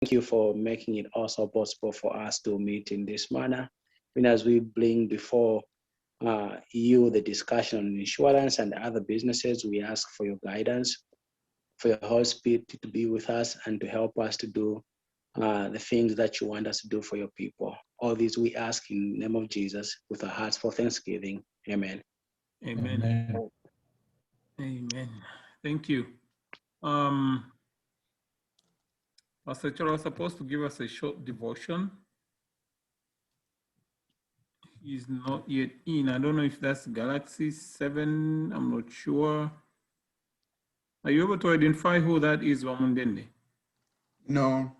Thank you for making it also possible for us to meet in this manner. Even as we bring before you the discussion on insurance and other businesses, we ask for your guidance, for your Holy Spirit to be with us and to help us to do the things that you want us to do for your people. All these we ask in the name of Jesus with our hearts for thanksgiving. Amen. Amen. Amen. Amen. Thank you. Pastor Cholo was supposed to give us a short devotion. He's not yet in. I don't know if that's Galaxy 7. I'm not sure. Are you able to identify who that is, Wamundende? No.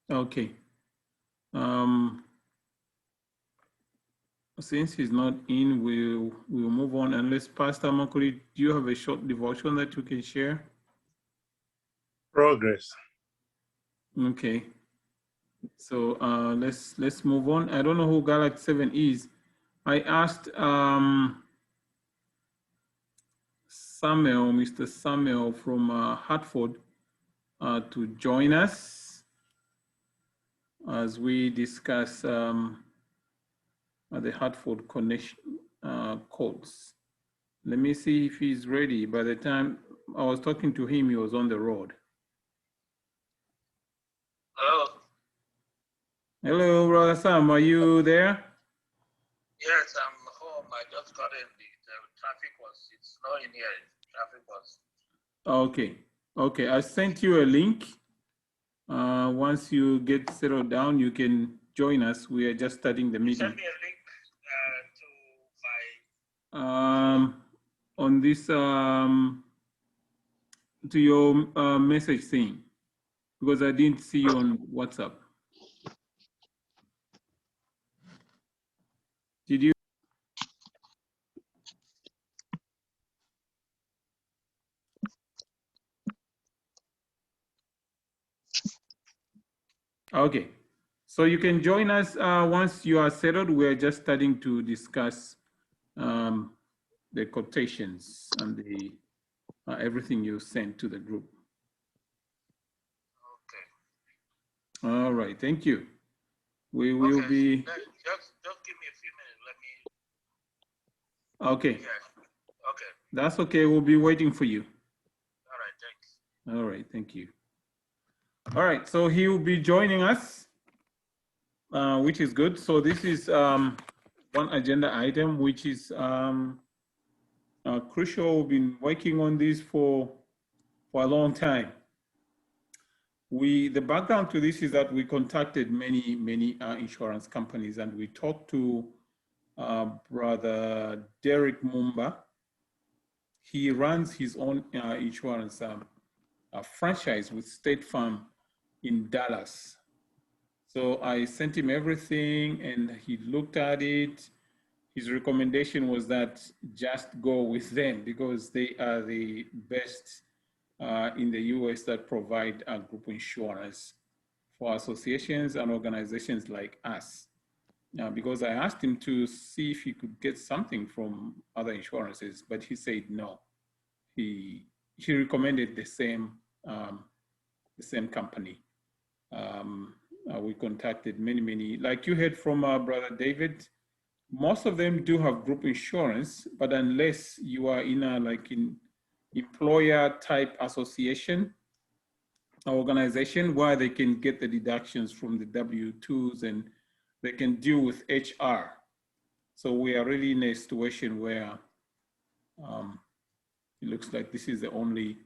Okay. Since he's not in, we'll move on. Unless Pastor Makuri, do you have a short devotion that you can share? Progress. Okay. So let's move on. I don't know who Galaxy 7 is. I asked Samuel, Mr. Samuel from Hartford, to join us as we discuss the Hartford connection codes. Let me see if he's ready. By the time I was talking to him, he was on the road. Hello. Hello, Brother Sam, are you there? Yes, I'm home. I just got in. The traffic was, it's snowing here. Traffic was. Okay. Okay, I sent you a link. Once you get settled down, you can join us. We are just starting the meeting. Send me a link to my. On this, to your message thing, because I didn't see you on WhatsApp. Did you? Okay, so you can join us once you are settled. We are just starting to discuss the quotations and the everything you sent to the group. Okay. All right, thank you. We will be. Just give me a few minutes. Let me. Okay. Yeah. Okay. That's okay. We'll be waiting for you. All right. Thanks. All right, thank you. All right, so he will be joining us, which is good. So this is one agenda item, which is crucial. We've been working on this for a long time. The background to this is that we contacted many insurance companies, and we talked to Brother Derek Mumba. He runs his own insurance franchise with State Farm in Dallas. So I sent him everything and he looked at it. His recommendation was that just go with them because they are the best in the US that provide group insurance for associations and organizations like us. Because I asked him to see if he could get something from other insurances, but he said no. He recommended the same company. We contacted many, like you heard from Brother David, most of them do have group insurance, but unless you are in a employer type association organization where they can get the deductions from the W-2s and they can deal with HR. So we are really in a situation where it looks like this is the only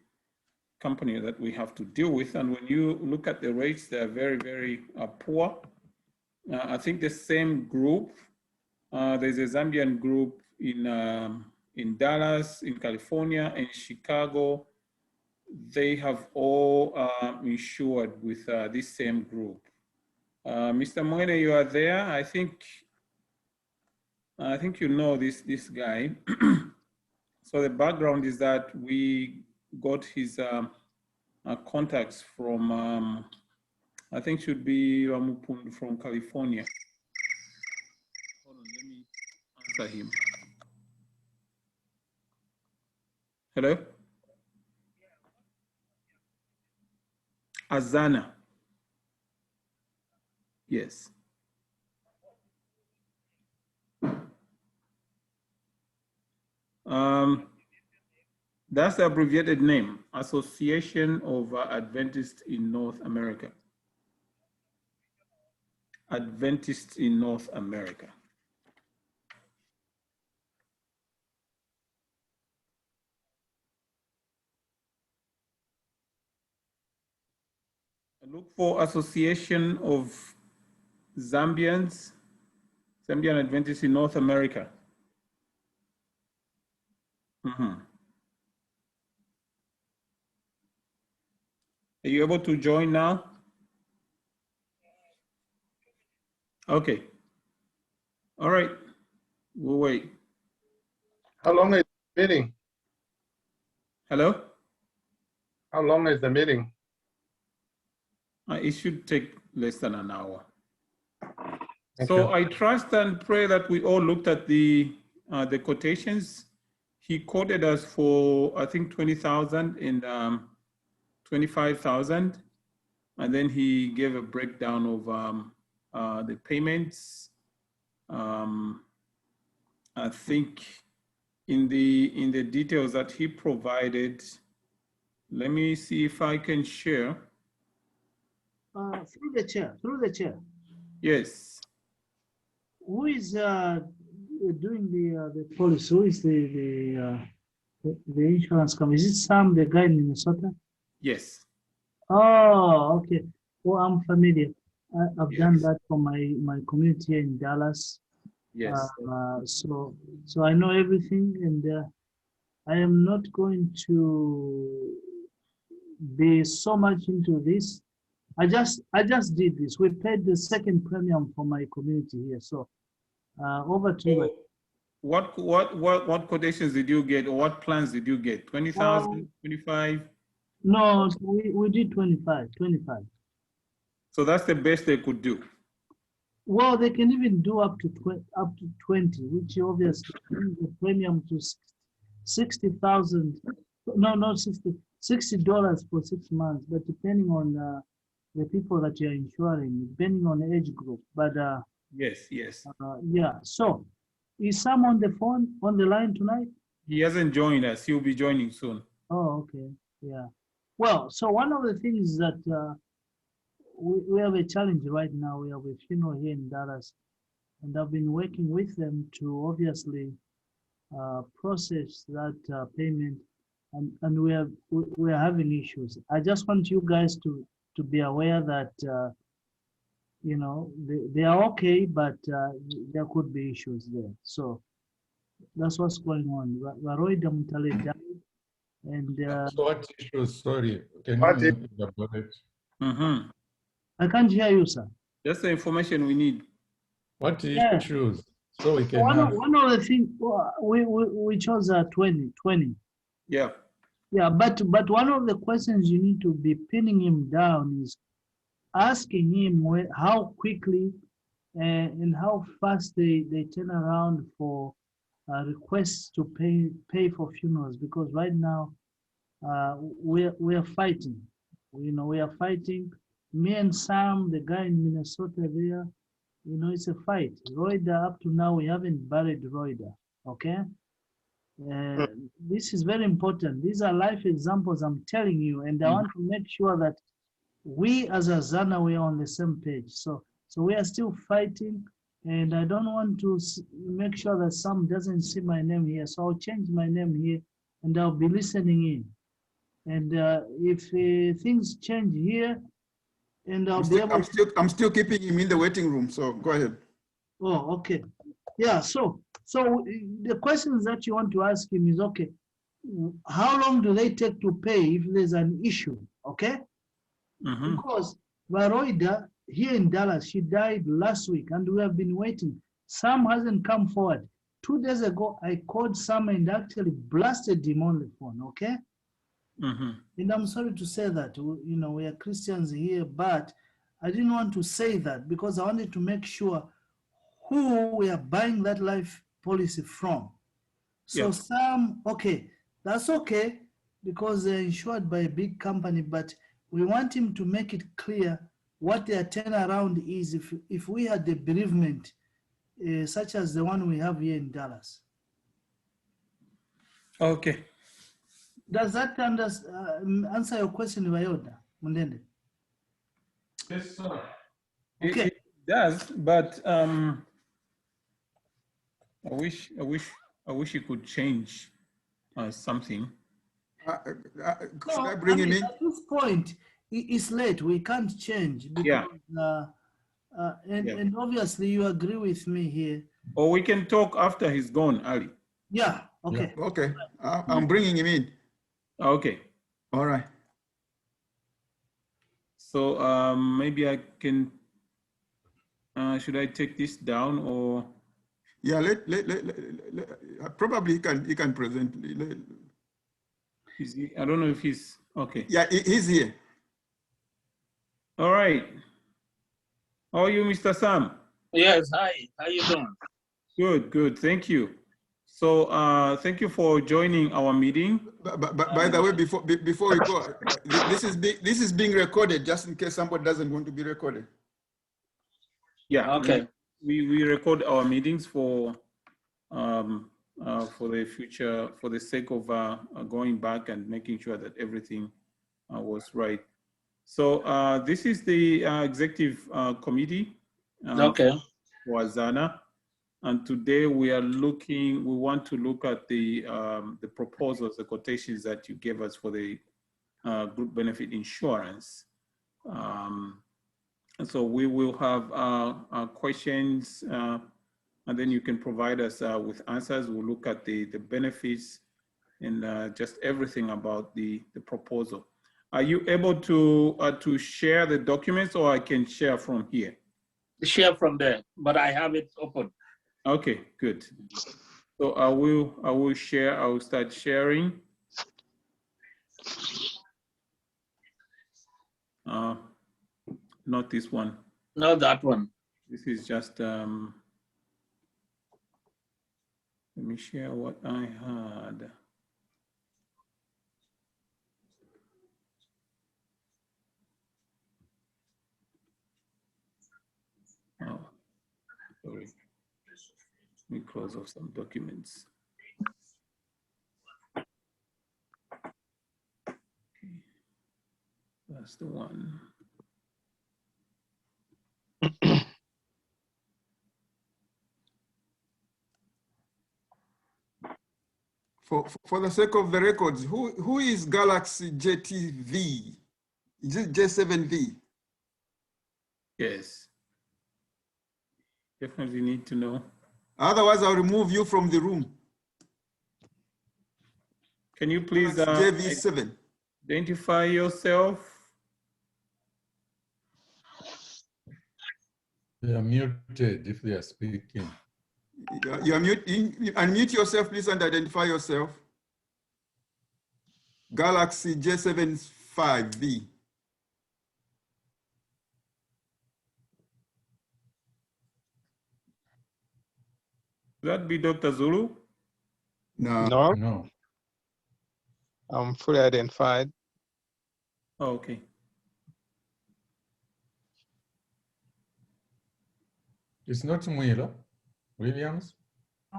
company that we have to deal with. And when you look at the rates, they're very poor. I think the same group, there's a Zambian group in Dallas, in California, and Chicago. They have all insured with this same group. Mr. Moine, you are there. I think you know this guy. So the background is that we got his contacts from, I think should be Ramupund from California. Hold on, let me answer him. Hello? Azana. Yes. That's the abbreviated name, Association of Adventists in North America. Adventists in North America. Look for Association of Zambian Adventists in North America. Are you able to join now? Okay. All right. We'll wait. How long is the meeting? Hello? How long is the meeting? It should take less than an hour. Thank So you. I trust and pray that we all looked at the quotations. He quoted us for, I think, 20,000 and 25,000. And then he gave a breakdown of the payments. I think in the details that he provided, let me see if I can share. Through the chair. Yes. Who is doing the policy? Who is the insurance company? Is it Sam, the guy in Minnesota? Yes. Oh, okay. Well, I'm familiar. I've done Yes. that for my community here in Dallas. Yes. So I know everything, and I am not going to be so much into this. I just did this. We paid the second premium for my community here. So over to you. So what quotations did you get, or what plans did you get? 20,000, 25? No, we did 25. So that's the best they could do. Well, they can even do up to 20, which obviously brings the premium to 60,000. No, not 60. $60 for 6 months, but depending on the people that you're insuring, depending on the age group. But Yes. yeah. So, is Sam on the phone, on the line tonight? He hasn't joined us. He'll be joining soon. Oh, okay. Yeah. Well, so one of the things that we have a challenge right now. We have a funeral here in Dallas, and I've been working with them to obviously process that payment, and we are having issues. I just want you guys to be aware that you know they are okay, but there could be issues there. So that's what's going on. Varoida Mutale died, and So what issues, sorry, can What you elaborate? I can't hear you, sir. That's the information we need. What Yeah. issues? So we can One have, of the things we chose 20. Yeah. Yeah, but one of the questions you need to be pinning him down is asking him how quickly and how fast they turn around for requests to pay for funerals, because right now we're fighting. You know, we are fighting. Me and Sam, the guy in Minnesota there, you know, it's a fight. Roida, up to now, we haven't buried Roida, okay? This is very important. These are life examples I'm telling you, and I want to make sure that we as a Zana, we are on the same page. So we are still fighting, and I don't want to make sure that Sam doesn't see my name here. So I'll change my name here, and I'll be listening in. And if things change here, and I'll be able to. I'm still keeping him in the waiting room, so go ahead. Oh, okay. Yeah, so the questions that you want to ask him is, okay, how long do they take to pay if there's an issue, okay? Because Varoida here in Dallas, she died last week, and we have been waiting. Sam hasn't come forward. 2 days ago, I called Sam and actually blasted him on the phone, okay? And I'm sorry to say that, you know, we are Christians here, but I didn't want to say that because I wanted to make sure who we are buying that life policy from. So Yeah. Sam, okay, that's okay, because they're insured by a big company, but we want him to make it clear what their turnaround is if we had a bereavement such as the one we have here in Dallas. Okay. Does that answer your question, Vayoda Mundende? Yes, sir. Okay. It does, but I wish you could change something. Should I bring him in? At this point, it's late. We can't change because, and obviously you agree with me here. Or we can talk after he's gone, Ali. Yeah. Okay. Okay, I'm bringing him in. Okay. All right. So maybe I can. Should I take this down or? Yeah, probably he can present. Is he, I don't know if he's okay. Yeah, he's here. All right. How are you, Mr. Sam? Yes, hi. How you doing? Good, good. Thank you. So thank you for joining our meeting. But by the way, before we go, this is being recorded just in case somebody doesn't want to be recorded. Yeah. Okay. We record our meetings for the future, for the sake of going back and making sure that everything was right. So this is the executive committee Okay. for Azana. And today we want to look at the proposals, the quotations that you gave us for the group benefit insurance. And so we will have questions, and then you can provide us with answers. We'll look at the benefits and just everything about the proposal. Are you able to share the documents, or I can share from here? Share from there, but I have it open. Okay, good. So I will share. I will start sharing. Not this one. No, that one. This is just let me share what I had. Oh, sorry. Let me close off some documents. Okay. That's the one. For the sake of the records, who is Galaxy JTV? Is it J7V? Yes. Definitely need to know. Otherwise, I'll remove you from the room. Can you please JV7. identify yourself? They are muted if they are speaking. You are unmute yourself, please, and identify yourself. Galaxy J75V. Would that be Dr. Zulu? No. No. I'm fully identified. Oh, okay. It's not Mwila Williams.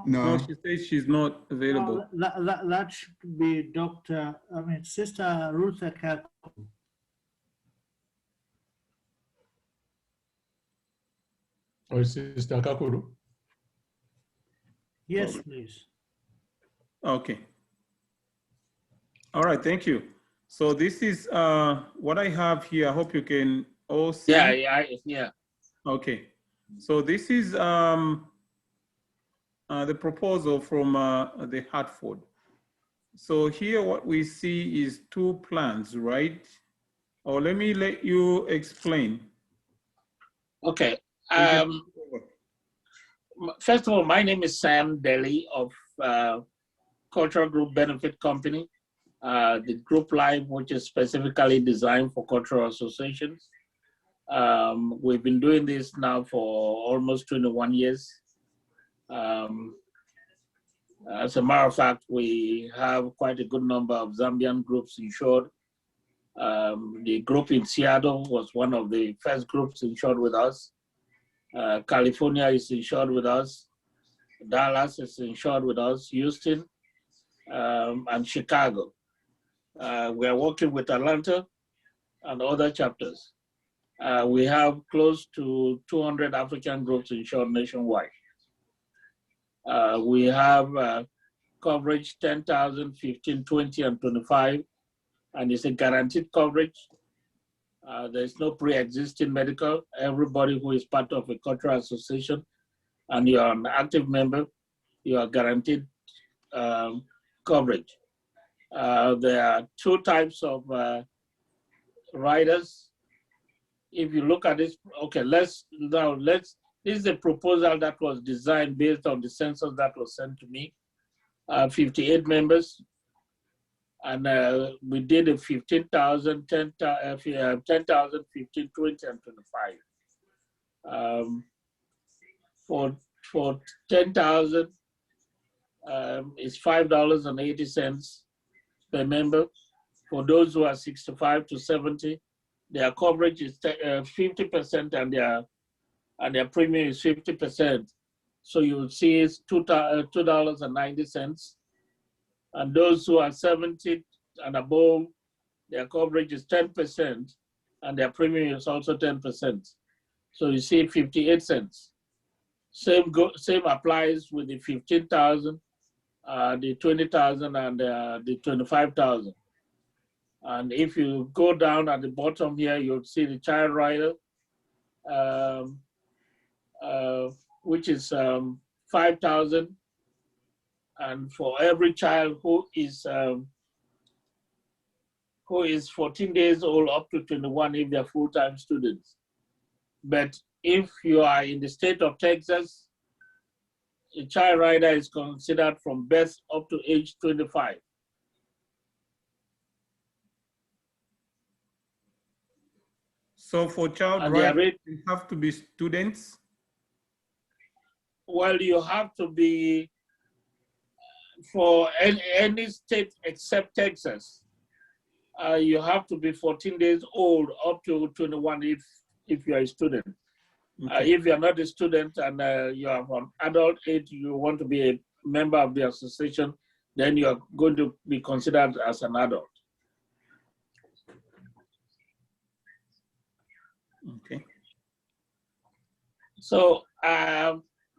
No, No. she says she's not available. That should be Sister Ruth Akako. Or Sister Kakuru. Yes, please. Okay. All right, thank you. So this is what I have here. I hope you can all see. Yeah. Okay. So this is the proposal from the Hartford. So here what we see is two plans, right? Or let me let you explain. Okay. First of all, my name is Sam Daly of Cultural Group Benefit Company, the group life which is specifically designed for cultural associations. We've been doing this now for almost 21 years. As a matter of fact, we have quite a good number of Zambian groups insured The group in Seattle was one of the first groups insured with us. California is insured with us. Dallas is insured with us. Houston and Chicago. We are working with Atlanta and other chapters. We have close to 200 African groups insured nationwide. We have coverage 10,000, 15, 20, and 25, and it's a guaranteed coverage. There's no pre-existing medical. Everybody who is part of a cultural association and you are an active member, you are guaranteed coverage. There are two types of riders. If you look at this, okay, this is a proposal that was designed based on the census that was sent to me. 58 members, and we did a 15,000, 10,000, 15, 20, and 25. For 10,000, it's $5.80 per member. For those who are 65 to 70, their coverage is 50%, and their premium is 50%. So you will see it's $2.90. And those who are 70 and above, their coverage is 10%, and their premium is also 10%. So you see 58 cents. Same applies with the 15,000, the 20,000, and the 25,000. And if you go down at the bottom here, you'll see the child rider, which is 5,000, and for every child who is 14 days old up to 21 if they're full-time students. But if you are in the state of Texas, a child rider is considered from birth up to age 25. So for child rider, you have to be students? Well, you have to be for any state except Texas. You have to be 14 days old up to 21 if you are a student. Okay. If you are not a student and you are from adult age, you want to be a member of the association, then you are going to be considered as an adult. Okay. So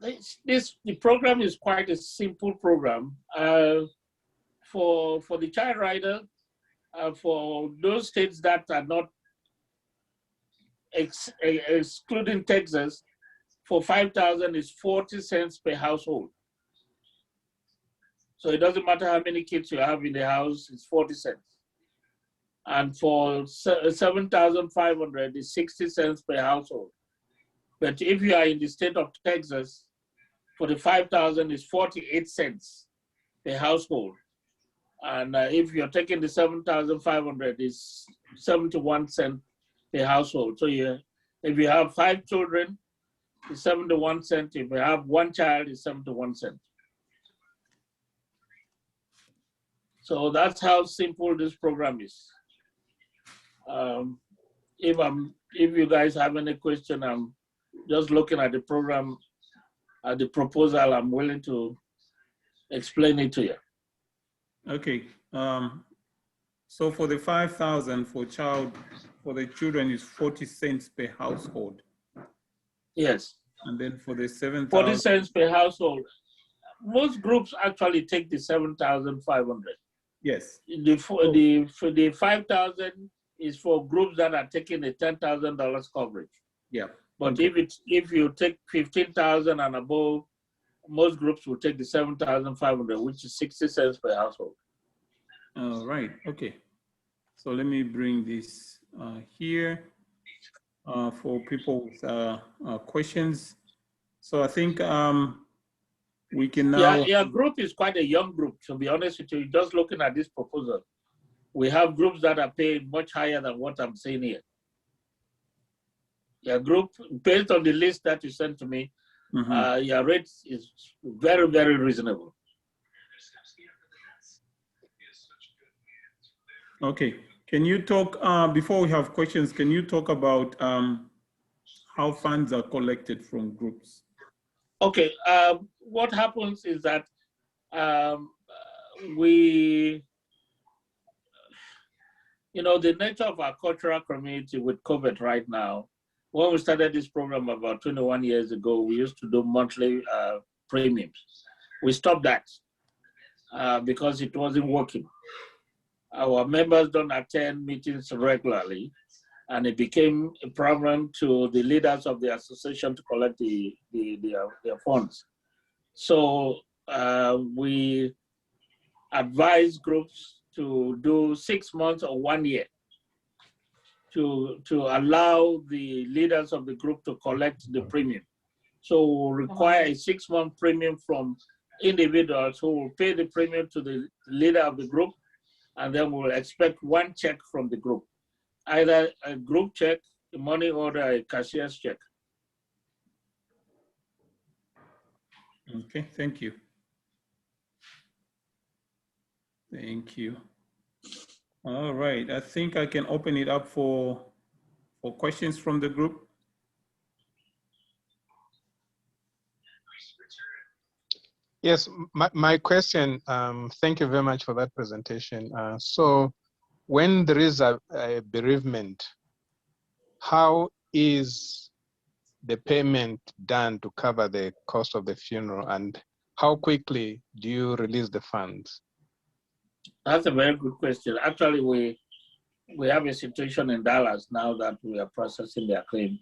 the program is quite a simple program. For the child rider, for those states that are not excluding Texas, for 5,000 is 40 cents per household. So it doesn't matter how many kids you have in the house, it's 40 cents. And for 7,500 is 60 cents per household. But if you are in the state of Texas, for the 5,000 is 48 cents per household. And if you're taking the 7,500, it's 71 cents per household. So if you have 5 children, it's 71 cents. If you have 1 child, it's 71 cents. So that's how simple this program is. If you guys have any question, I'm just looking at the program, at the proposal, I'm willing to explain it to you. Okay. So for the 5,000 for the children is 40 cents per household. Yes. And then for the 7,000. 40 cents per household. Most groups actually take the 7,500. Yes. The 5,000 is for groups that are taking the $10,000 coverage. Yeah. But okay. if you take 15,000 and above, most groups will take the 7,500, which is 60 cents per household. All right. Okay. So let me bring this here for people with questions. So I think we can now. Yeah, your group is quite a young group, to be honest with you. Just looking at this proposal, we have groups that are paying much higher than what I'm saying here. Your group, based on the list that you sent to me, your rate is very, very reasonable. Okay. Can you talk, before we have questions, can you talk about how funds are collected from groups? Okay, what happens is that we, the nature of our cultural community with COVID right now, when we started this program about 21 years ago, we used to do monthly premiums. We stopped that because it wasn't working. Our members don't attend meetings regularly, and it became a problem to the leaders of the association to collect their funds. So we advise groups to do 6 months or 1 year to allow the leaders of the group to collect the premium. So we'll require a 6-month premium from individuals who will pay the premium to the leader of the group, and then we'll expect one check from the group, either a group check, a money order, a cashier's check. Okay, thank you. Thank you. All right, I think I can open it up for questions from the group. Yes, my question, thank you very much for that presentation. So when there is a bereavement, how is the payment done to cover the cost of the funeral, and how quickly do you release the funds? That's a very good question. Actually, we have a situation in Dallas now that we are processing their claim.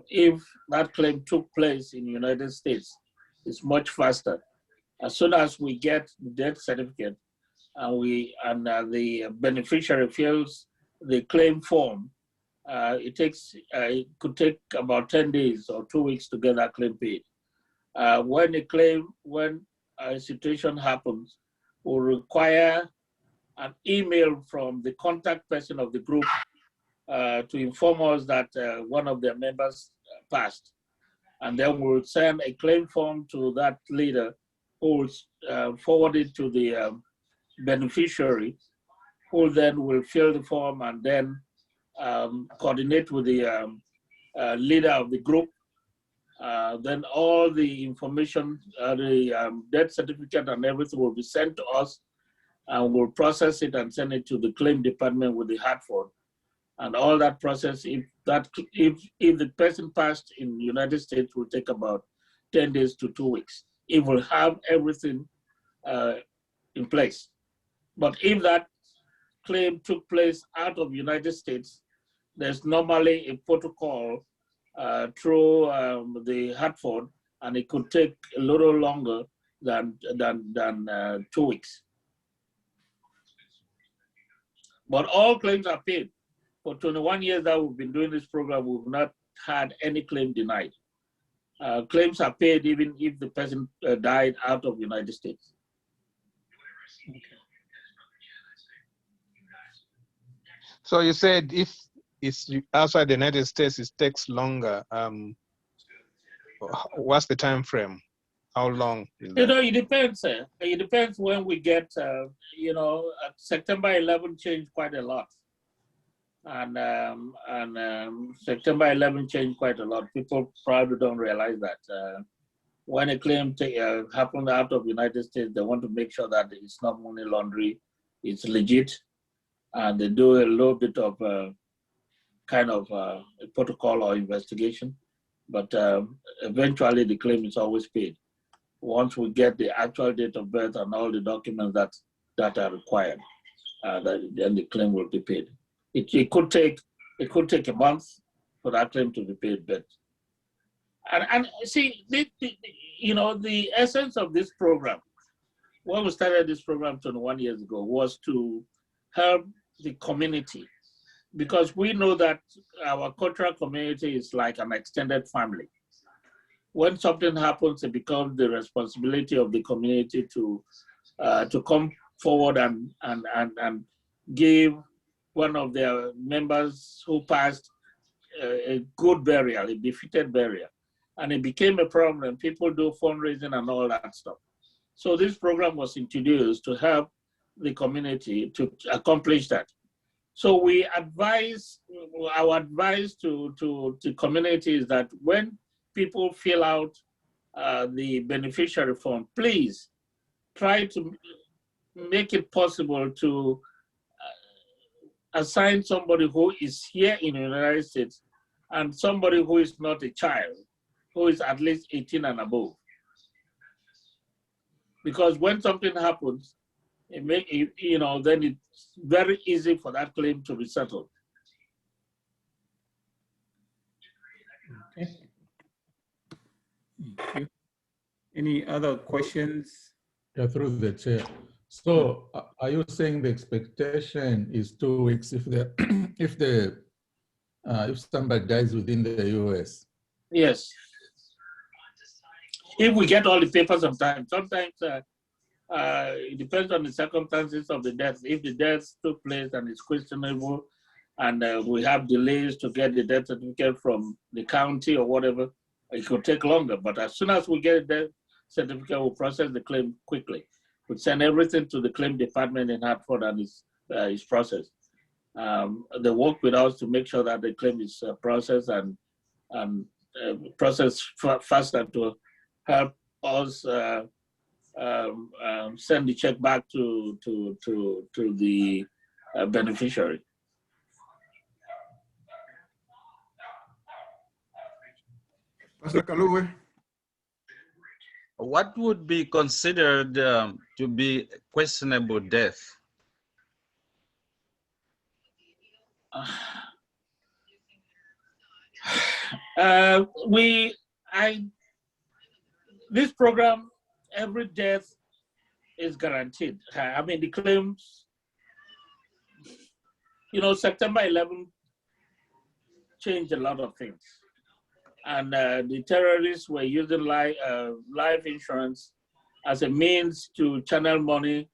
If that claim took place in the United States, it's much faster. As soon as we get the death certificate and the beneficiary fills the claim form, it could take about 10 days or 2 weeks to get that claim paid. When a situation happens, we'll require an email from the contact person of the group to inform us that one of their members passed. And then we'll send a claim form to that leader who will forward it to the beneficiary, who then will fill the form and then coordinate with the leader of the group. Then all the information, the death certificate and everything will be sent to us, and we'll process it and send it to the claim department with the Hartford. And all that process, if the person passed in the United States, will take about 10 days to 2 weeks. It will have everything in place. But if that claim took place out of the United States, there's normally a protocol through the Hartford, and it could take a little longer than 2 weeks. But all claims are paid. For 21 years that we've been doing this program, we've not had any claim denied. Claims are paid even if the person died out of the United States. Okay. So you said if it's outside the United States, it takes longer. What's the time frame? How long? It depends. It depends when we get, September 11 changed quite a lot. And September 11 changed quite a lot. People probably don't realize that. When a claim happened out of the United States, they want to make sure that it's not money laundering, it's legit. And they do a little bit of a protocol or investigation. But eventually the claim is always paid. Once we get the actual date of birth and all the documents that are required, then the claim will be paid. It could take a month for that claim to be paid, but and see the essence of this program, when we started this program 21 years ago, was to help the community, because we know that our cultural community is like an extended family. When something happens, it becomes the responsibility of the community to come forward and give one of their members who passed a good burial, a befitted burial. And it became a problem. People do fundraising and all that stuff. So this program was introduced to help the community to accomplish that. So we advise, our advice to the community is that when people fill out the beneficiary form, please try to make it possible to assign somebody who is here in the United States and somebody who is not a child, who is at least 18 and above. Because when something happens, then it's very easy for that claim to be settled. Okay. Thank you. Any other questions? Yeah, through the chair. So are you saying the expectation is 2 weeks if if somebody dies within the US? Yes. If we get all the papers on time, sometimes it depends on the circumstances of the death. If the death took place and it's questionable, and we have delays to get the death certificate from the county or whatever, it could take longer. But as soon as we get the certificate, we'll process the claim quickly. We send everything to the claim department in Hartford and it's processed. They work with us to make sure that the claim is processed and processed faster to help us send the check back to the beneficiary. Pastor Kaluwe. What would be considered to be questionable death? This program, every death is guaranteed. I mean, the claims, September 11 changed a lot of things. And the terrorists were using life insurance as a means to channel money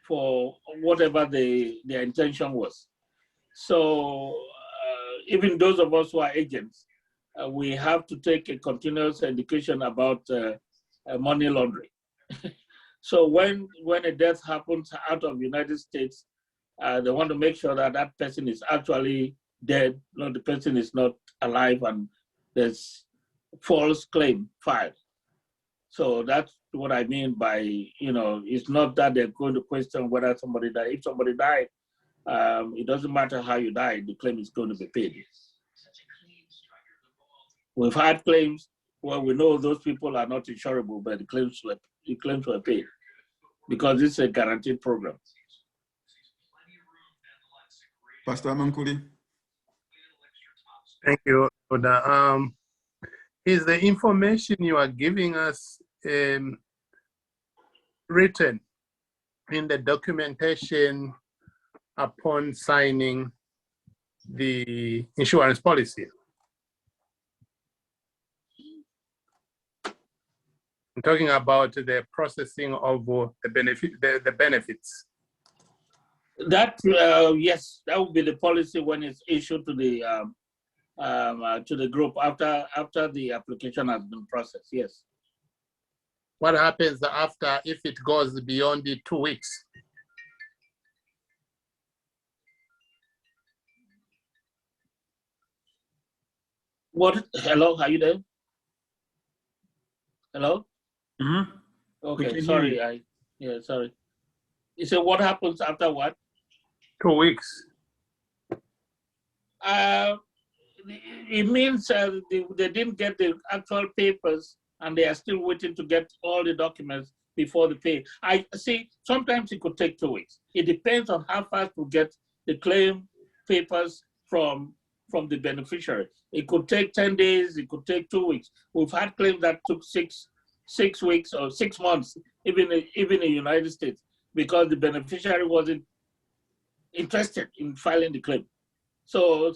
for whatever their intention was. So even those of us who are agents, we have to take a continuous education about money laundering. So when a death happens out of the United States, they want to make sure that that person is actually dead, the person is not alive, and there's false claim filed. So that's what I mean by, it's not that they're going to question whether somebody died. If somebody died, it doesn't matter how you died, the claim is going to be paid. We've had claims where we know those people are not insurable, but the claims were paid because it's a guaranteed program. Pastor Mankuli. Thank you, Oda. Is the information you are giving us written in the documentation upon signing the insurance policy? I'm talking about the processing of the benefits. That yes, that would be the policy when it's issued to the group after the application has been processed. Yes. What happens after if it goes beyond the 2 weeks? What? Hello, are you there? Hello? Mm-hmm. Okay, sorry. Sorry. You said what happens after what? 2 weeks. It means they didn't get the actual papers and they are still waiting to get all the documents before the pay. I see, sometimes it could take 2 weeks. It depends on how fast we get the claim papers from the beneficiary. It could take 10 days, it could take 2 weeks. We've had claims that took six weeks or 6 months, even in the United States, because the beneficiary wasn't interested in filing the claim. So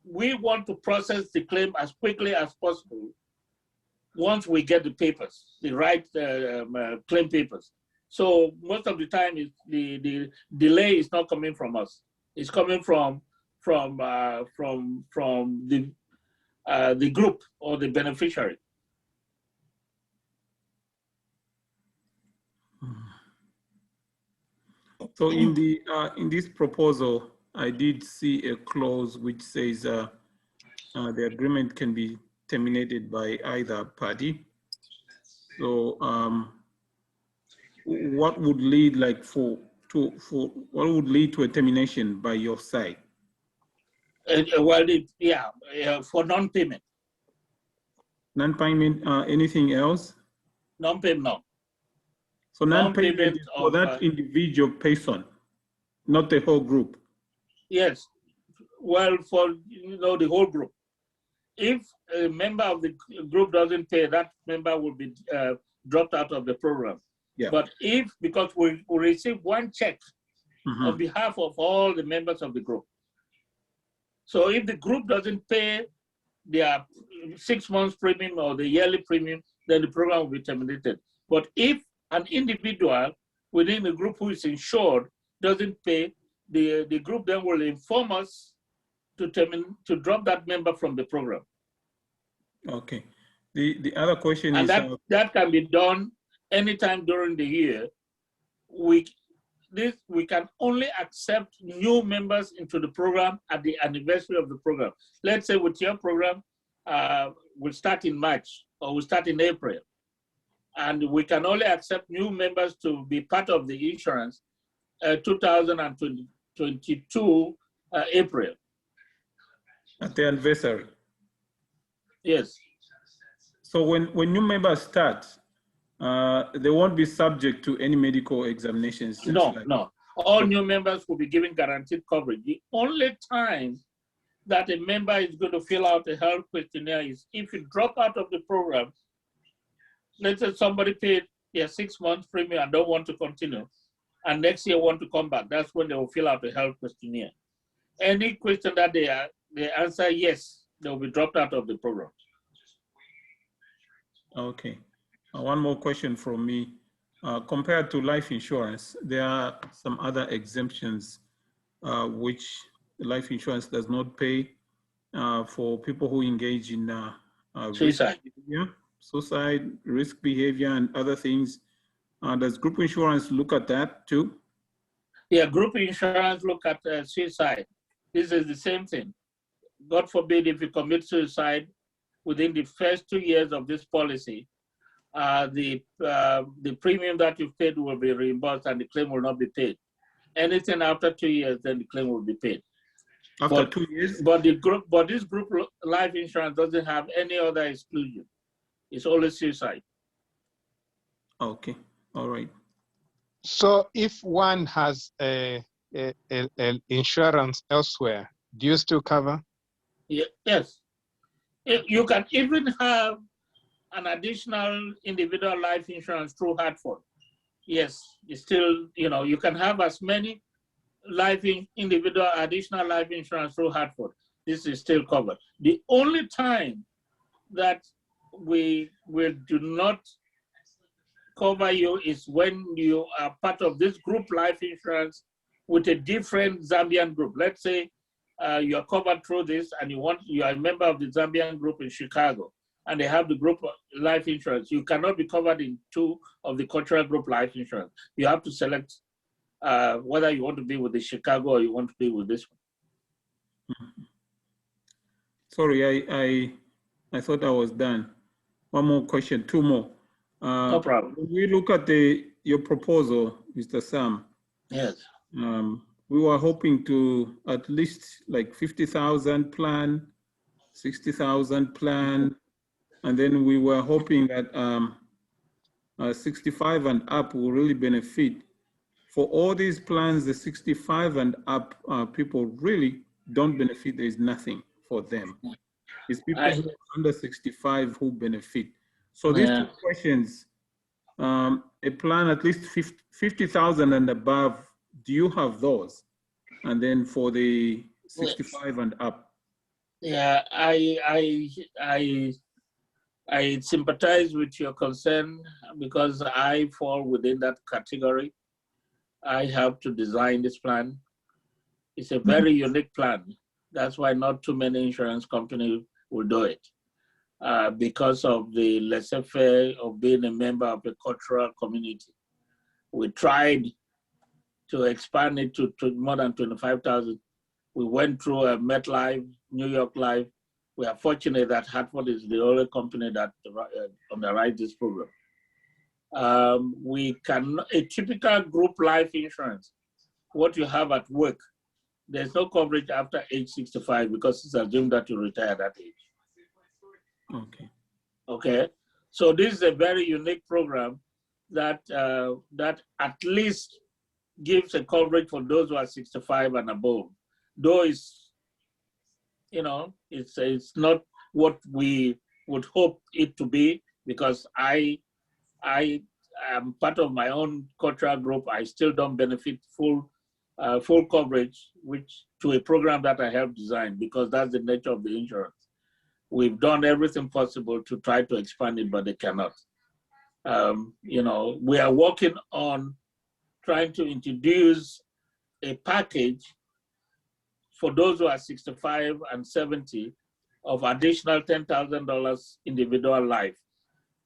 we want to process the claim as quickly as possible once we get the papers, the right claim papers. So most of the time, the delay is not coming from us. It's coming from the group or the beneficiary. So in in this proposal, I did see a clause which says the agreement can be terminated by either party. So what would lead what would lead to a termination by your side? For non-payment. Non-payment, anything else? Non-payment, no. So non-payment is for that individual person, not the whole group. Yes, well, for the whole group. If a member of the group doesn't pay, that member will be dropped out of the program. Yeah. But if, because we receive one check on behalf of all the members of the group. So if the group doesn't pay their 6 months premium or the yearly premium, then the program will be terminated. But if an individual within the group who is insured doesn't pay, the group then will inform us to drop that member from the program. Okay. The other question and is... that can be done anytime during the year. We can only accept new members into the program at the anniversary of the program. Let's say with your program, we'll start in March or we'll start in April. And we can only accept new members to be part of the insurance 2022 April. At the anniversary? Yes. So when new members start, they won't be subject to any medical examinations? No. All new members will be given guaranteed coverage. The only time that a member is going to fill out a health questionnaire is if you drop out of the program. Let's say somebody paid their 6 months premium and don't want to continue, and next year want to come back. That's when they will fill out a health questionnaire. Any question that they answer yes, they will be dropped out of the program. Okay. One more question from me. Compared to life insurance, there are some other exemptions which life insurance does not pay for people who engage in suicide. Suicide, risk behavior, and other things. Does group insurance look at that too? Yeah, group insurance look at suicide. This is the same thing. God forbid if you commit suicide within the first 2 years of this policy, the premium that you've paid will be reimbursed and the claim will not be paid. Anything after 2 years, then the claim will be paid. After 2 years? But this group life insurance doesn't have any other exclusion. It's only suicide. Okay, all right. So if one has a insurance elsewhere, do you still cover? Yes. You can even have an additional individual life insurance through Hartford. Yes, it's still, you can have as many individual additional life insurance through Hartford. This is still covered. The only time that we do not cover you is when you are part of this group life insurance with a different Zambian group. Let's say you are covered through this and you are a member of the Zambian group in Chicago and they have the group life insurance. You cannot be covered in two of the cultural group life insurance. You have to select whether you want to be with the Chicago or you want to be with this one. Sorry, I thought I was done. One more question, two more. No problem. When we look at your proposal, Mr. Sam. Yes. We were hoping to at least like 50,000 plan, 60,000 plan, and then we were hoping that 65 and up will really benefit. For all these plans, the 65 and up people really don't benefit. There is nothing for them. It's people who are under 65 who benefit. So these two questions, a plan at least 50,000 and above, do you have those? And then for the 65 and up? Yeah, I sympathize with your concern because I fall within that category. I have to design this plan. It's a very unique plan. That's why not too many insurance companies will do it. Because of the laissez-faire of being a member of a cultural community. We tried to expand it to more than 25,000. We went through MetLife, New York Life. We are fortunate that Hartford is the only company that underwrites this program. A typical group life insurance, what you have at work, there's no coverage after age 65 because it's assumed that you retire at that age. Okay. Okay. So this is a very unique program that that at least gives a coverage for those who are 65 and above. Though it's, you know, it's not what we would hope it to be, because I am part of my own cultural group. I still don't benefit full coverage, which to a program that I helped design, because that's the nature of the insurance. We've done everything possible to try to expand it, but they cannot. You know, we are working on trying to introduce a package for those who are 65 and 70 of additional $10,000 individual life.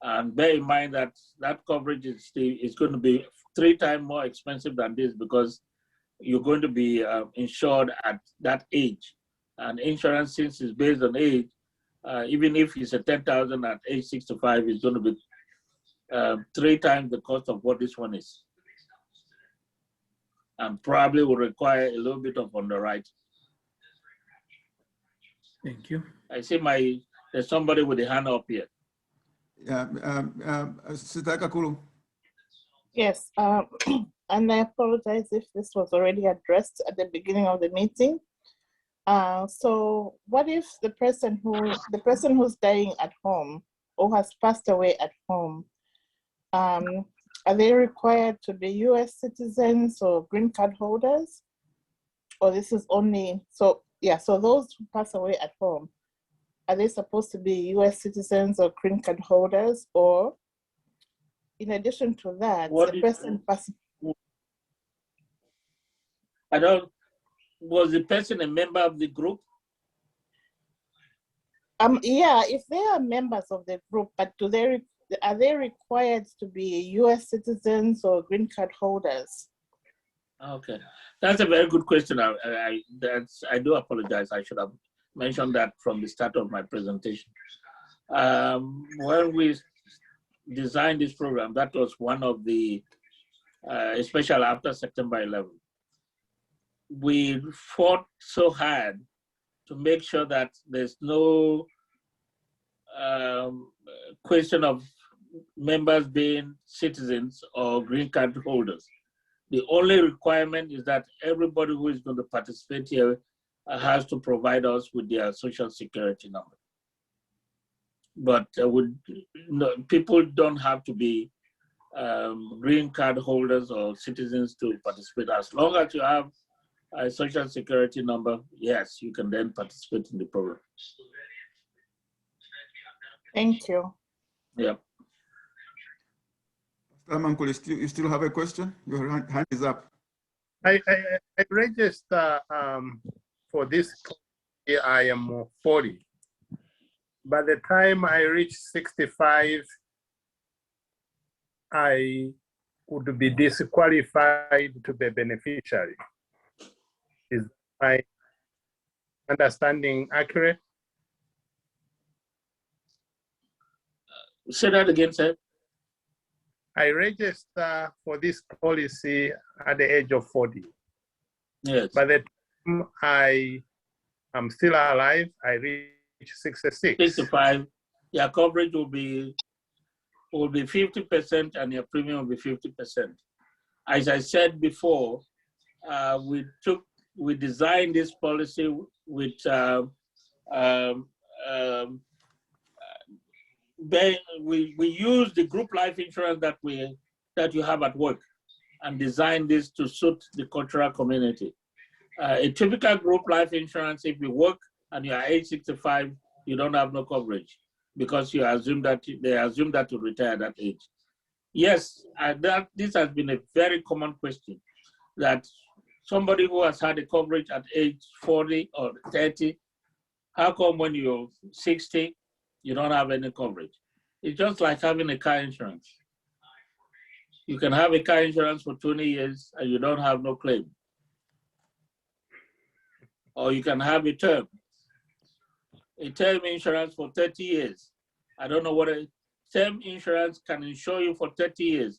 And bear in mind that that coverage is going to be 3 times more expensive than this, because you're going to be insured at that age. And insurance, since it's based on age, even if it's a 10,000 at age 65, it's going to be 3 times the cost of what this one is. And probably will require a little bit of underwriting. Thank you. I see there's somebody with a hand up here. Yeah, Sitaka Kulu. Yes, and I apologize if this was already addressed at the beginning of the meeting. So what if the person who's dying at home or has passed away at home, are they required to be US citizens or green card holders? Or this is only, so those who pass away at home, are they supposed to be US citizens or green card holders? Or in addition to that, the person passing. Was the person a member of the group? Yeah, if they are members of the group, but are they required to be US citizens or green card holders? Okay, that's a very good question. I do apologize. I should have mentioned that from the start of my presentation. When we designed this program, that was one of the, especially after September 11, we fought so hard to make sure that there's no question of members being citizens or green card holders. The only requirement is that everybody who is going to participate here has to provide us with their social security number. But people don't have to be green card holders or citizens to participate. As long as you have a social security number, yes, you can then participate in the program. Thank you. Yeah. Mankul, you still have a question? Your hand is up. I register for this year. I am 40. By the time I reach 65, I would be disqualified to be beneficiary. Is my understanding accurate? Say that again, sir. I register for this policy at the age of 40. Yes. By the time I am still alive, I reach 66. 65, your coverage will be 50% and your premium will be 50%. As I said before, we designed this policy with we use the group life insurance that you have at work and design this to suit the cultural community. A typical group life insurance, if you work and you are age 65, you don't have no coverage because they assume that you retire at that age. Yes, this has been a very common question, that somebody who has had a coverage at age 40 or 30, how come when you're 60, you don't have any coverage? It's just like having a car insurance. You can have a car insurance for 20 years and you don't have no claim. Or you can have a term insurance for 30 years. I don't know what a term insurance can insure you for 30 years.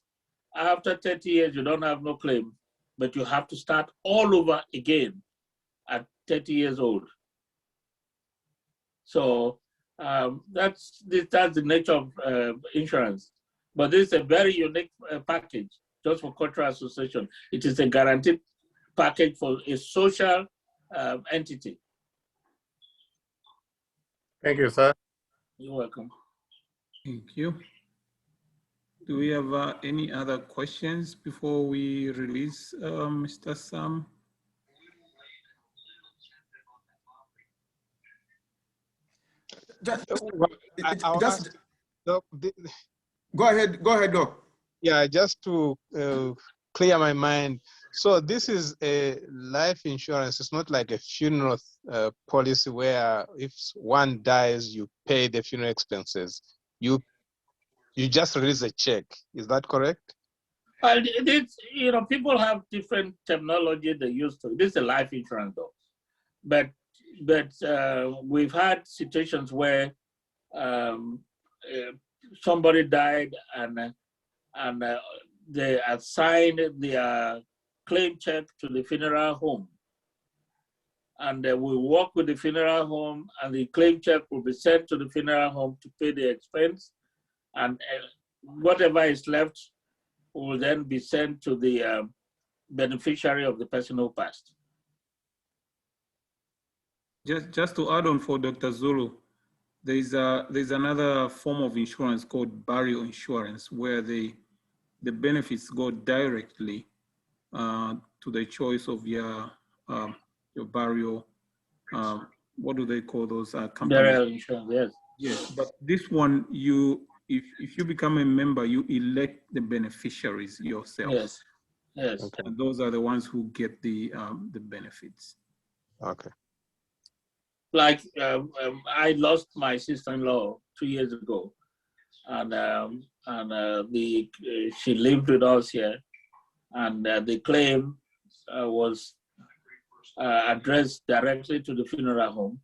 After 30 years, you don't have no claim, but you have to start all over again at 30 years old. So that's the nature of insurance. But this is a very unique package just for cultural association. It is a guaranteed package for a social entity. Thank you, sir. You're welcome. Thank you. Do we have any other questions before we release Mr. Sam? Go ahead, Doc. Yeah, just to clear my mind. So this is a life insurance. It's not like a funeral policy where if one dies, you pay the funeral expenses. You just release a check. Is that correct? People have different terminology they use to. This is a life insurance though, but we've had situations where somebody died and they assigned their claim check to the funeral home, and we work with the funeral home, and the claim check will be sent to the funeral home to pay the expense, and whatever is left will then be sent to the beneficiary of the person who passed. Just to add on for Dr. Zulu, there's another form of insurance called burial insurance, where the benefits go directly to the choice of your burial. What do they call those companies? Burial insurance, yes. Yes, but this one, if you become a member, you elect the beneficiaries yourself. Yes, yes. Okay. And those are the ones who get the benefits. Okay. Like I lost my sister-in-law 2 years ago, and she lived with us here, and the claim was addressed directly to the funeral home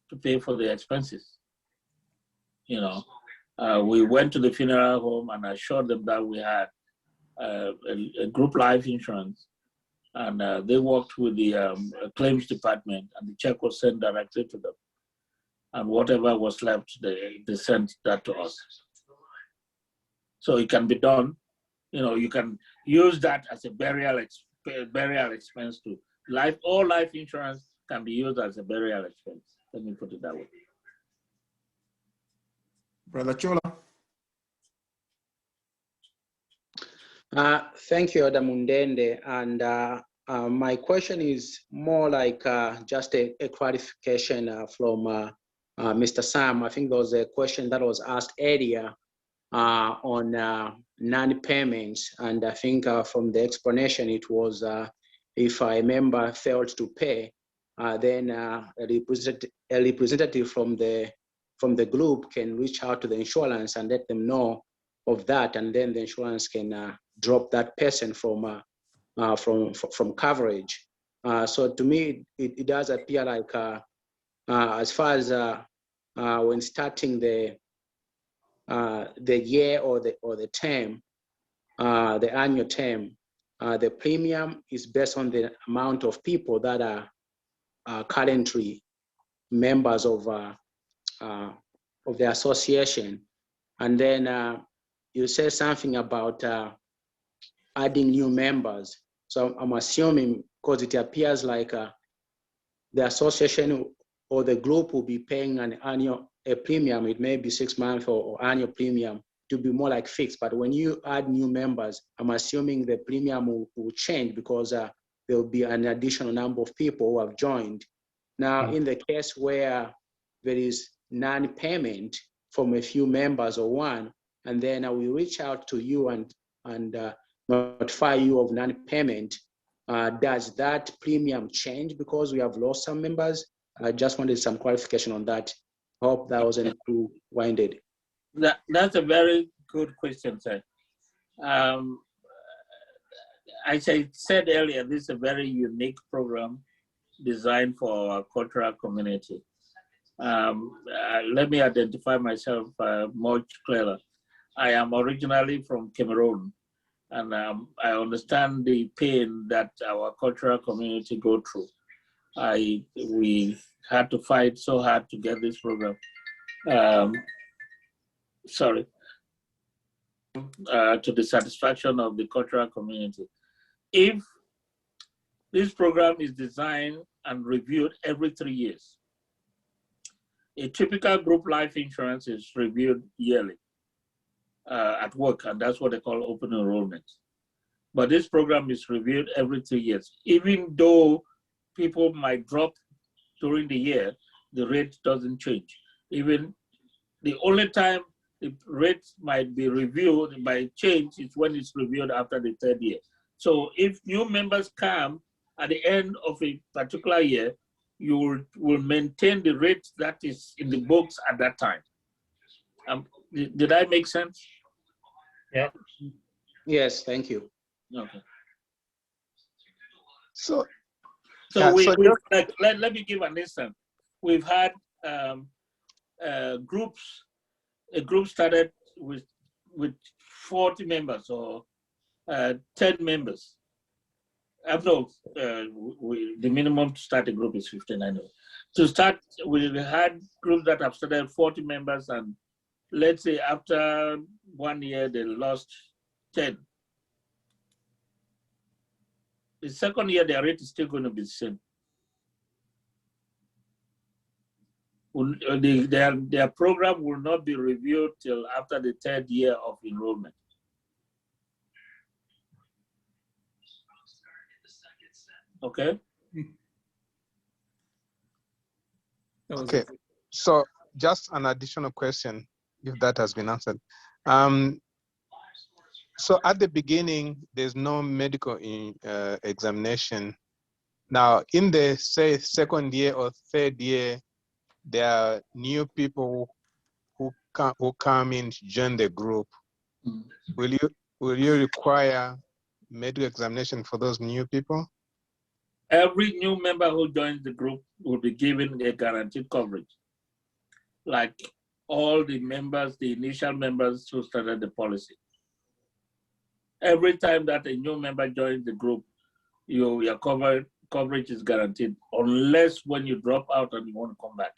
to pay for the expenses. We went to the funeral home and assured them that we had a group life insurance, and they worked with the claims department, and the check was sent directly to them. And whatever was left, they sent that to us. So it can be done. You can use that as a burial expense too. All life insurance can be used as a burial expense. Let me put it that way. Brother Chola. Thank you, Adam Mundende. And my question is more like just a clarification from Mr. Sam. I think there was a question that was asked earlier on non-payments. And I think from the explanation, it was if a member failed to pay, then a representative from the group can reach out to the insurance and let them know of that, and then the insurance can drop that person from coverage. So to me, it does appear like as far as when starting the year or the term, the annual term, the premium is based on the amount of people that are currently members of the association. And then you say something about adding new members. So I'm assuming, because it appears like the association or the group will be paying an annual premium. It may be 6 months or annual premium to be more like fixed. But when you add new members, I'm assuming the premium will change because there will be an additional number of people who have joined. Now, in the case where there is non-payment from a few members or one, and then we reach out to you and notify you of non-payment, does that premium change because we have lost some members? I just wanted some clarification on that. Hope that wasn't too winded. That's a very good question, sir. As I said earlier, this is a very unique program designed for our cultural community. Let me identify myself much clearer. I am originally from Cameroon, and I understand the pain that our cultural community go through. We had to fight so hard to get this program. To the satisfaction of the cultural community. If this program is designed and reviewed every 3 years, a typical group life insurance is reviewed yearly at work, and that's what they call open enrollment. But this program is reviewed every 3 years. Even though people might drop during the year, the rate doesn't change. Even the only time the rate might be reviewed by change is when it's reviewed after the 3rd year. So if new members come at the end of a particular year, you will maintain the rate that is in the books at that time. Did I make sense? Yeah. Yes, thank you. Okay. So let me give an instance. We've had groups. A group started with 40 members or 10 members. The minimum to start a group is 15, I know. To start, we had groups that have started 40 members, and let's say after 1 year, they lost 10. The second year, their rate is still going to be the same. Their program will not be reviewed till after the 3rd year of enrollment. Okay. Okay. So just an additional question, if that has been answered. So at the beginning, there's no medical examination. Now, in the say 2nd year or 3rd year, there are new people who come in to join the group. Will you require medical examination for those new people? Every new member who joins the group will be given a guaranteed coverage, like all the members, the initial members who started the policy. Every time that a new member joins the group, your coverage is guaranteed, unless when you drop out and you want to come back.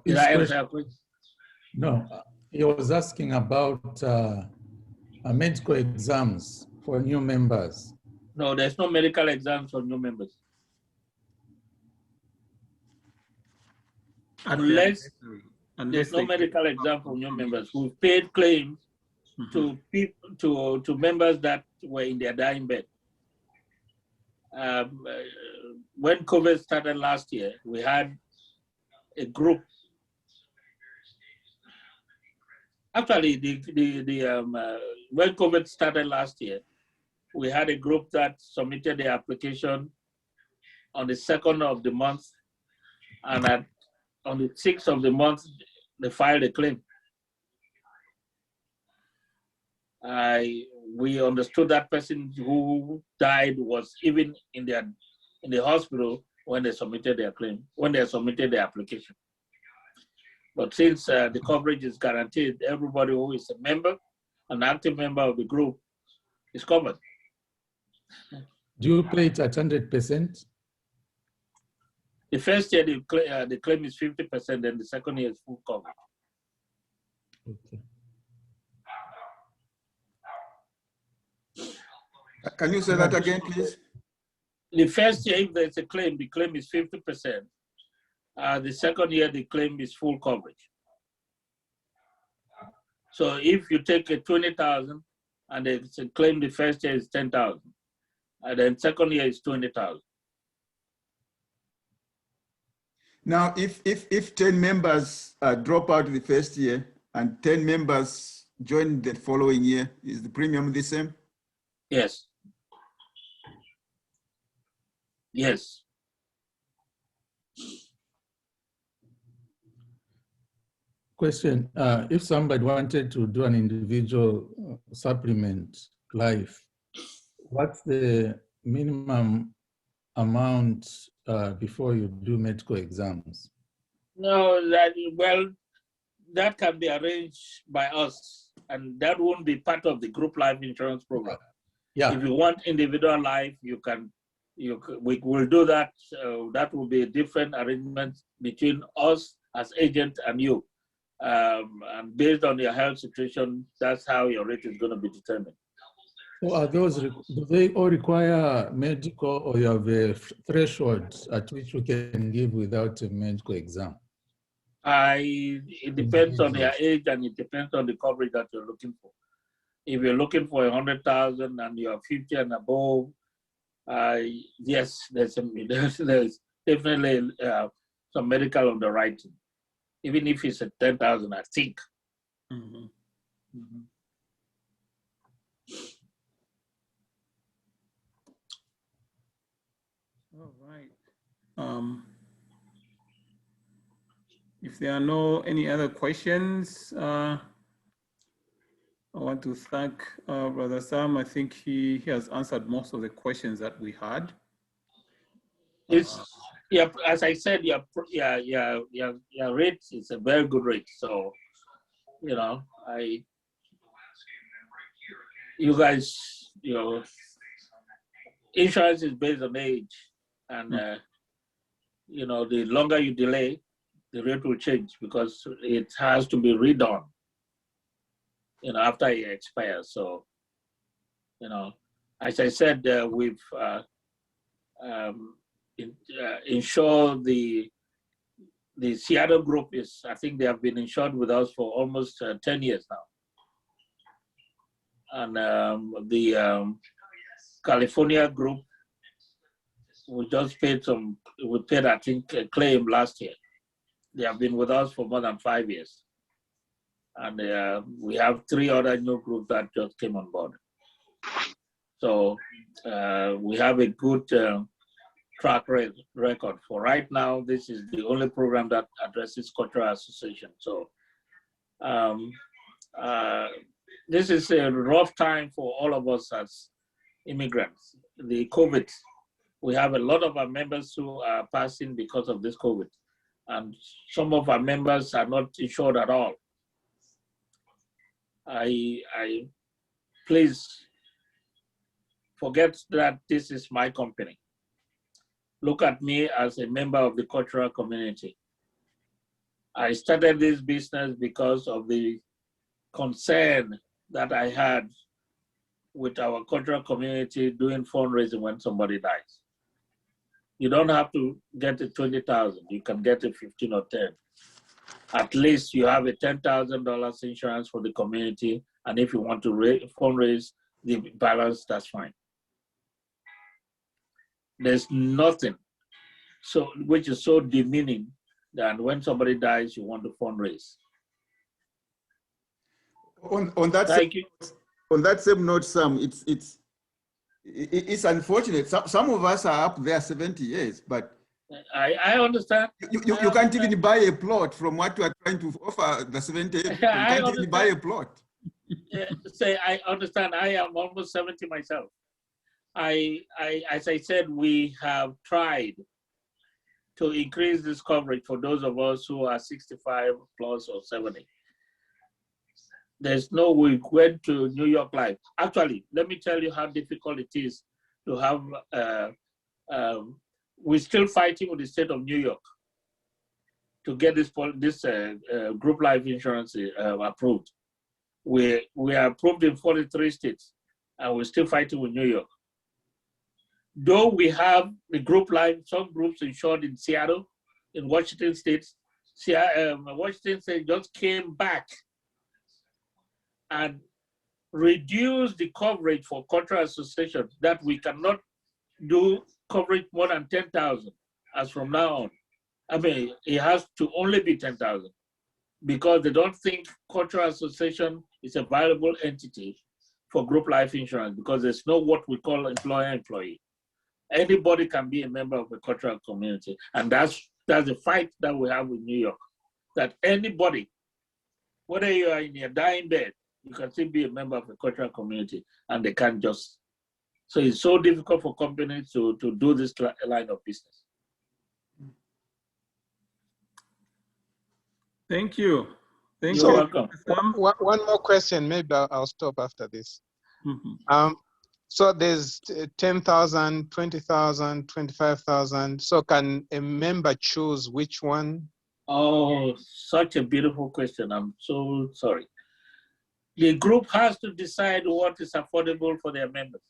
Did I answer your question? No, he was asking about medical exams for new members. No, there's no medical exams for new members. Unless there's no medical exam for new members. We've paid claims to people, to members that were in their dying bed. When COVID started last year, we had a group. Actually, when COVID started last year, we had a group that submitted the application on the 2nd of the month, and on the 6th of the month, they filed a claim. We understood that person who died was even in the hospital when they submitted their claim, when they submitted their application. But since the coverage is guaranteed, everybody who is a member, an active member of the group, is covered. Do you pay it at 100%? The first year, the claim is 50%, then the second year is full coverage. Okay. Can you say that again, please? The first year, if there's a claim, the claim is 50%. The second year, the claim is full coverage. So if you take a 20,000 and it's a claim, the first year is 10,000, and then second year is 20,000. Now, if 10 members drop out the first year and 10 members join the following year, is the premium the same? Yes. Yes. Okay. Question, if somebody wanted to do an individual supplement life, what's the minimum amount before you do medical exams? No, that can be arranged by us, and that won't be part of the group life insurance program. Yeah. If you want individual life, we will do that. That will be a different arrangement between us as agent and you. And based on your health situation, that's how your rate is going to be determined. So are those, do they all require medical, or you have a threshold at which you can give without a medical exam? It depends on your age, and it depends on the coverage that you're looking for. If you're looking for 100,000 and you're 50 and above, yes, there's definitely some medical underwriting. Even if it's at 10,000, I think. Mm-hmm. Mm-hmm. All right. If there are any other questions, I want to thank Brother Sam. I think he has answered most of the questions that we had. Yeah, as I said, your rate is a very good rate. So, you know, you guys, insurance is based on age, and the longer you delay, the rate will change because it has to be redone, after it expires. So, as I said, we've ensure the Seattle group I think they have been insured with us for almost 10 years now. And the California group, we paid, I think, a claim last year. They have been with us for more than 5 years. And we have 3 other new groups that just came on board. So we have a good track record. For right now, this is the only program that addresses cultural association. So this is a rough time for all of us as immigrants. The COVID, we have a lot of our members who are passing because of this COVID. And some of our members are not insured at all. Please forget that this is my company. Look at me as a member of the cultural community. I started this business because of the concern that I had with our cultural community doing fundraising when somebody dies. You don't have to get a 20,000. You can get a 15 or 10. At least you have a $10,000 insurance for the community. And if you want to fundraise the balance, that's fine. There's nothing which is so demeaning than when somebody dies, you want to fundraise. On that same note, Sam, it's unfortunate. Some of us are up there 70 years, but I understand. You can't even buy a plot from what you are trying to offer the 70 years. You can't even buy a plot. Say, I understand. I am almost 70 myself. As I said, we have tried to increase this coverage for those of us who are 65 plus or 70. There's no way. We went to New York Life. Actually, let me tell you how difficult it is to have, we're still fighting with the state of New York to get this group life insurance approved. We are approved in 43 states, and we're still fighting with New York. Though we have the group life, some groups insured in Seattle, in Washington State. Washington State just came back and reduced the coverage for cultural associations, that we cannot do coverage more than 10,000 as from now on. I mean, it has to only be 10,000 because they don't think cultural association is a viable entity for group life insurance because there's no what we call employer-employee. Anybody can be a member of a cultural community. And that's the fight that we have with New York, that anybody Whether you are in your dying bed, you can still be a member of a cultural community, and they can't just. So it's so difficult for companies to do this line of business. Thank you. Thank You're you. welcome. One more question, maybe I'll stop after this. So there's 10,000, 20,000, 25,000. So can a member choose which one? Oh, such a beautiful question. I'm so sorry. The group has to decide what is affordable for their members.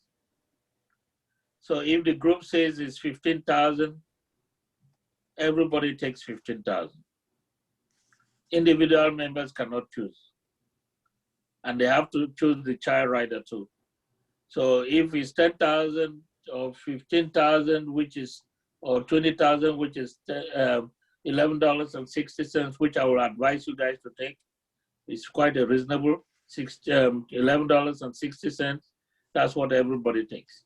So if the group says it's 15,000, everybody takes 15,000. Individual members cannot choose. And they have to choose the child rider too. So if it's 10,000 or 15,000, which is, or 20,000, which is $11.60, which I will advise you guys to take, it's quite a reasonable, $11.60. That's what everybody takes.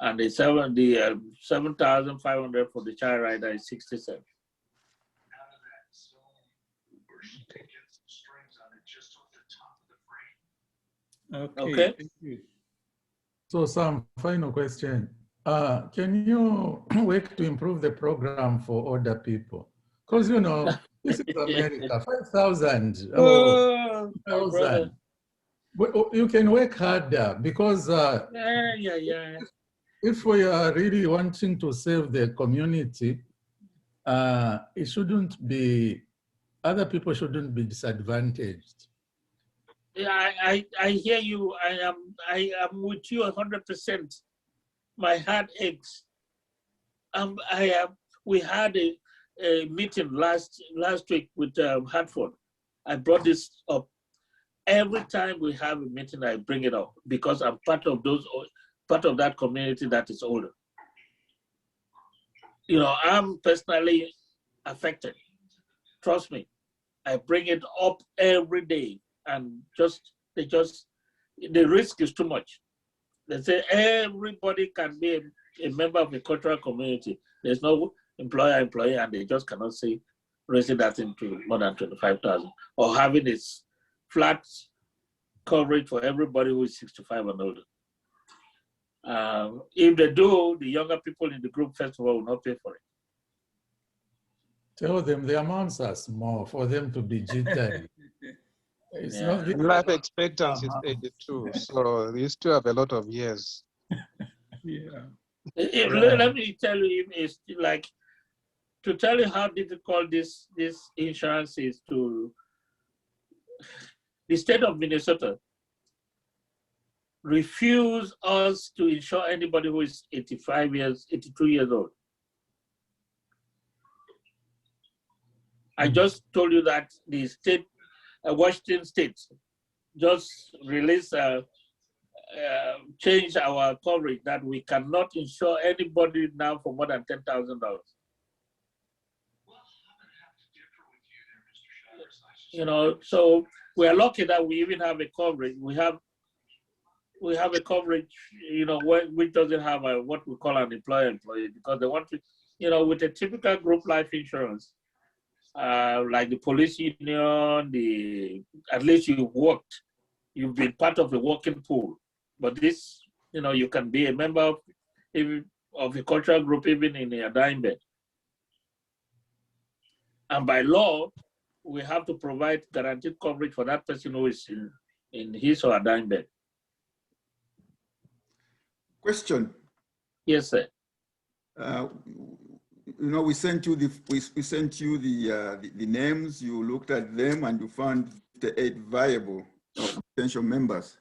And the 7,500 for the child rider is 60 cents. Okay. Thank you. So some final question. Can you work to improve the program for older people? Because, you know, this is America, 5,000. Oh, 5,000. You can work harder because if we are really wanting to save the community, it shouldn't be, other people shouldn't be disadvantaged. Yeah, I hear you. I am with you 100%. My heart aches. We had a meeting last week with Hartford. I brought this up. Every time we have a meeting, I bring it up because I'm part of that community that is older. You know, I'm personally affected. Trust me, I bring it up every day, and the risk is too much. They say everybody can be a member of a cultural community. There's no employer-employee, and they just cannot say raising that into more than 25,000 or having this flat coverage for everybody who is 65 and older. If they do, the younger people in the group, first of all, will not pay for it. Tell them the amounts are small for them to be jittery. It's not life expectancy is 82, so they still have a lot of years. Let me tell you, it's like, to tell you how difficult this insurance is to the state of Minnesota refuse us to insure anybody who is 82 years old. I just told you that the state, Washington State, just released, changed our coverage that we cannot insure anybody now for more than $10,000. You know, so we are lucky that we even have a coverage. We have a coverage, you know, which doesn't have what we call an employer-employee, because they want to, you know, with a typical group life insurance, like the police union, at least you've been part of the working pool. But this, you know, you can be a member of a cultural group even in a dying bed. And by law, we have to provide guaranteed coverage for that person who is in his or her dying bed. Question. Yes, sir. You know, we sent you the names. You looked at them and you found the 8 viable potential members.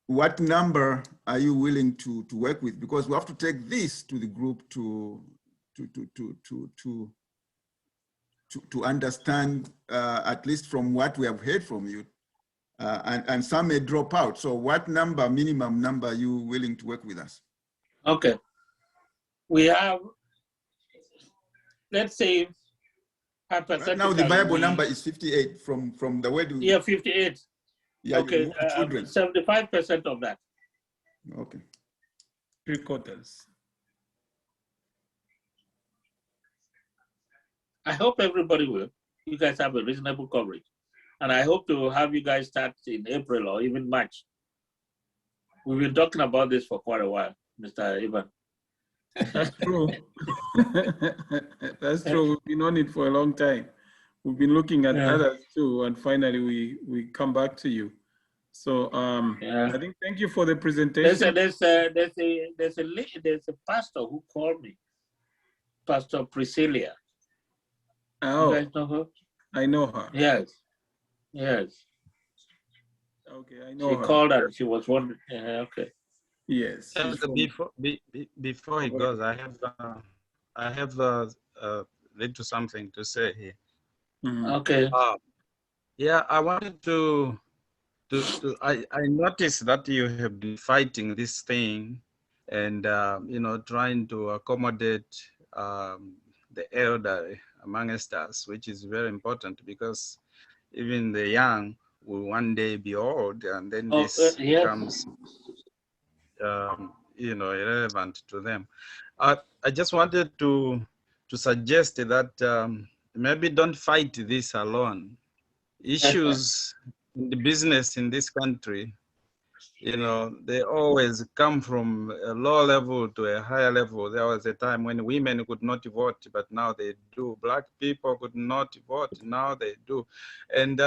What number are you willing to work with? Because we have to take this to the group to understand, at least from what we have heard from you, and some may drop out. So what minimum number are you willing to work with us? Okay. We have, let's say, hypothetically. Right now the viable number is 58 from the way to. Yeah, 58. Yeah, okay, 75% of that. Okay. 3/4. I hope everybody will. you guys have a reasonable coverage. And I hope to have you guys start in April or even March. We've been talking about this for quite a while, Mr. Ivan. That's true. That's true. We've been on it for a long time. We've been looking at others too, and finally we come back to you. So I think thank you for the presentation. There's a pastor who called me, Pastor Priscilla. Oh, you guys know her? I know her. Yes, yes. Okay, I know She her. called and she was wondering. Okay. Yes. Before he goes, I have little something to say here. Mm-hmm. Okay. Yeah, I wanted I noticed that you have been fighting this thing and, trying to accommodate the elderly amongst us, which is very important because even the young will one day be old, and then this becomes, irrelevant to them. I just wanted to suggest that maybe don't fight this alone. Issues in the business in this country, they always come from a low level to a higher level. There was a time when women could not vote, but now they do. Black people could not vote, now they do. And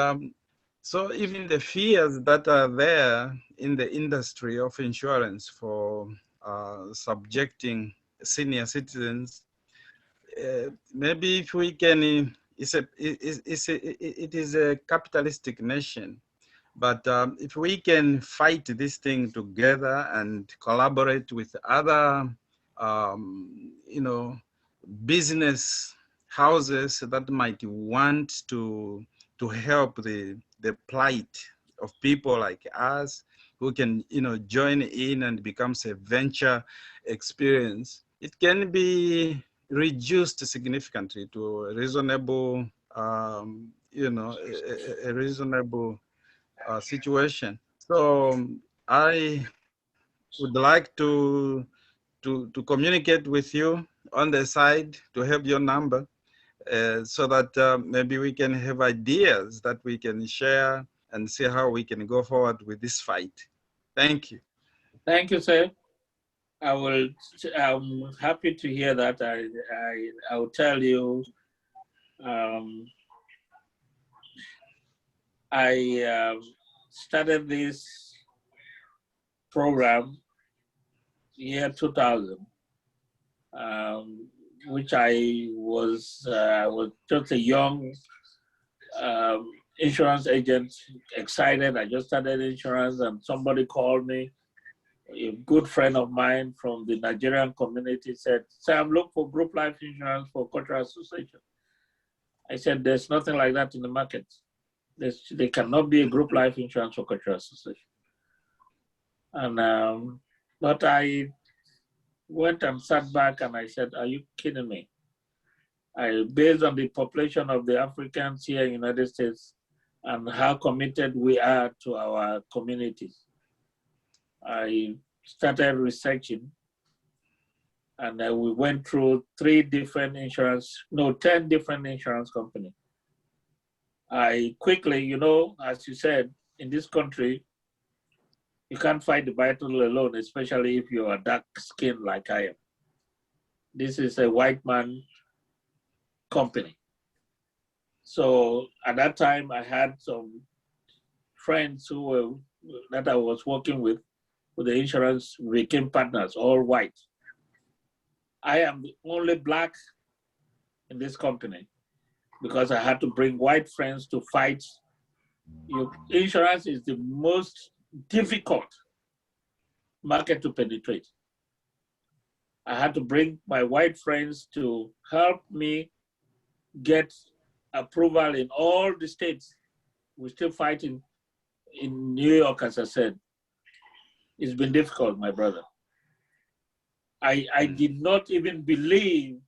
so even the fears that are there in the industry of insurance for subjecting senior citizens, maybe if we can, it is a capitalistic nation. But if we can fight this thing together and collaborate with other, business houses that might want to help the plight of people like us, who can, join in and becomes a venture experience, it can be reduced significantly to a reasonable, a reasonable situation. So I would like to communicate with you on the side to have your number, so that maybe we can have ideas that we can share and see how we can go forward with this fight. Thank you. Thank you, sir. I'm happy to hear that. I will tell you, I started this program year 2000, which I was just a young insurance agent, excited. I just started insurance, and somebody called me. A good friend of mine from the Nigerian community said, "Sam, look for group life insurance for cultural association." I said, "There's nothing like that in the market. There cannot be a group life insurance for cultural association." And but I went and sat back and I said, "Are you kidding me?" Based on the population of the Africans here in the United States and how committed we are to our communities, I started researching, and we went through 10 different insurance companies. I quickly, as you said, in this country, you can't fight the battle alone, especially if you are dark skinned like I am. This is a white man company. So at that time, I had some friends that I was working with the insurance, became partners, all white. I am the only black in this company because I had to bring white friends to fight. Insurance is the most difficult market to penetrate. I had to bring my white friends to help me get approval in all the states. We're still fighting in New York, as I said. It's been difficult, my brother. I did not even believe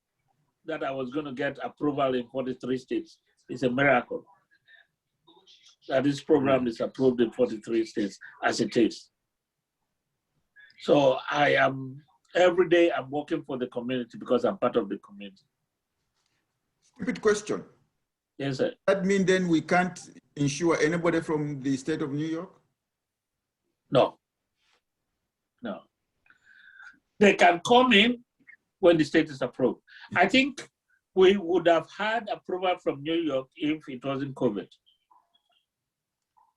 that I was going to get approval in 43 states. It's a miracle that this program is approved in 43 states as it is. So every day I'm working for the community because I'm part of the community. Stupid question. Yes, sir. That mean then we can't insure anybody from the state of New York? No. No. They can come in when the state is approved. I think we would have had approval from New York if it wasn't COVID.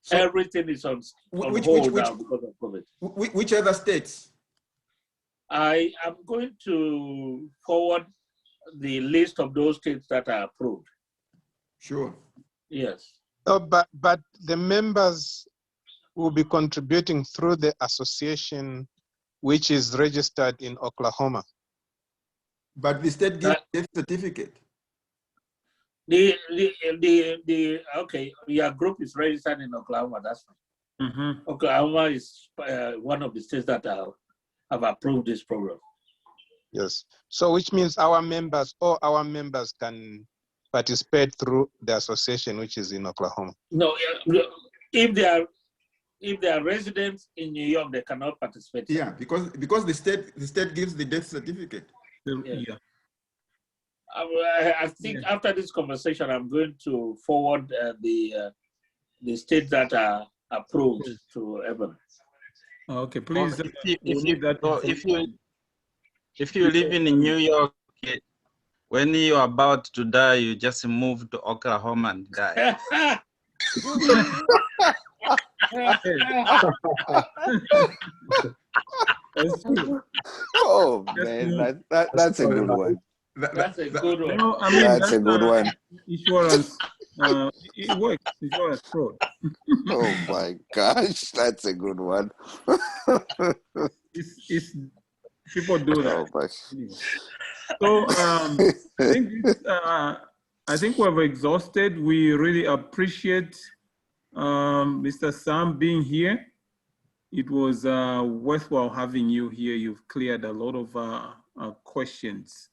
So everything is on hold now because of COVID. Which other states? I am going to forward the list of those states that are approved. Sure. Yes. Oh, but the members will be contributing through the association, which is registered in Oklahoma. But the state gives a certificate. Okay, your group is registered in Oklahoma, that's fine. Mm-hmm. Oklahoma is one of the states that have approved this program. Yes, so which means all our members can participate through the association, which is in Oklahoma. No, if they are residents in New York, they cannot participate. Yeah, because the state gives the death certificate. Yeah. I think after this conversation, I'm going to forward the states that are approved to Evan. Okay, please. If you live in New York, when you're about to die, you just move to Oklahoma and die. Oh man, that's a good one. That's a good one. No, I mean, that's a good one. Insurance, it works. Insurance fraud. Oh my gosh, that's a good one. It's people do that. Oh my. So I think we've exhausted. We really appreciate Mr. Sam being here. It was worthwhile having you here. You've cleared a lot of questions.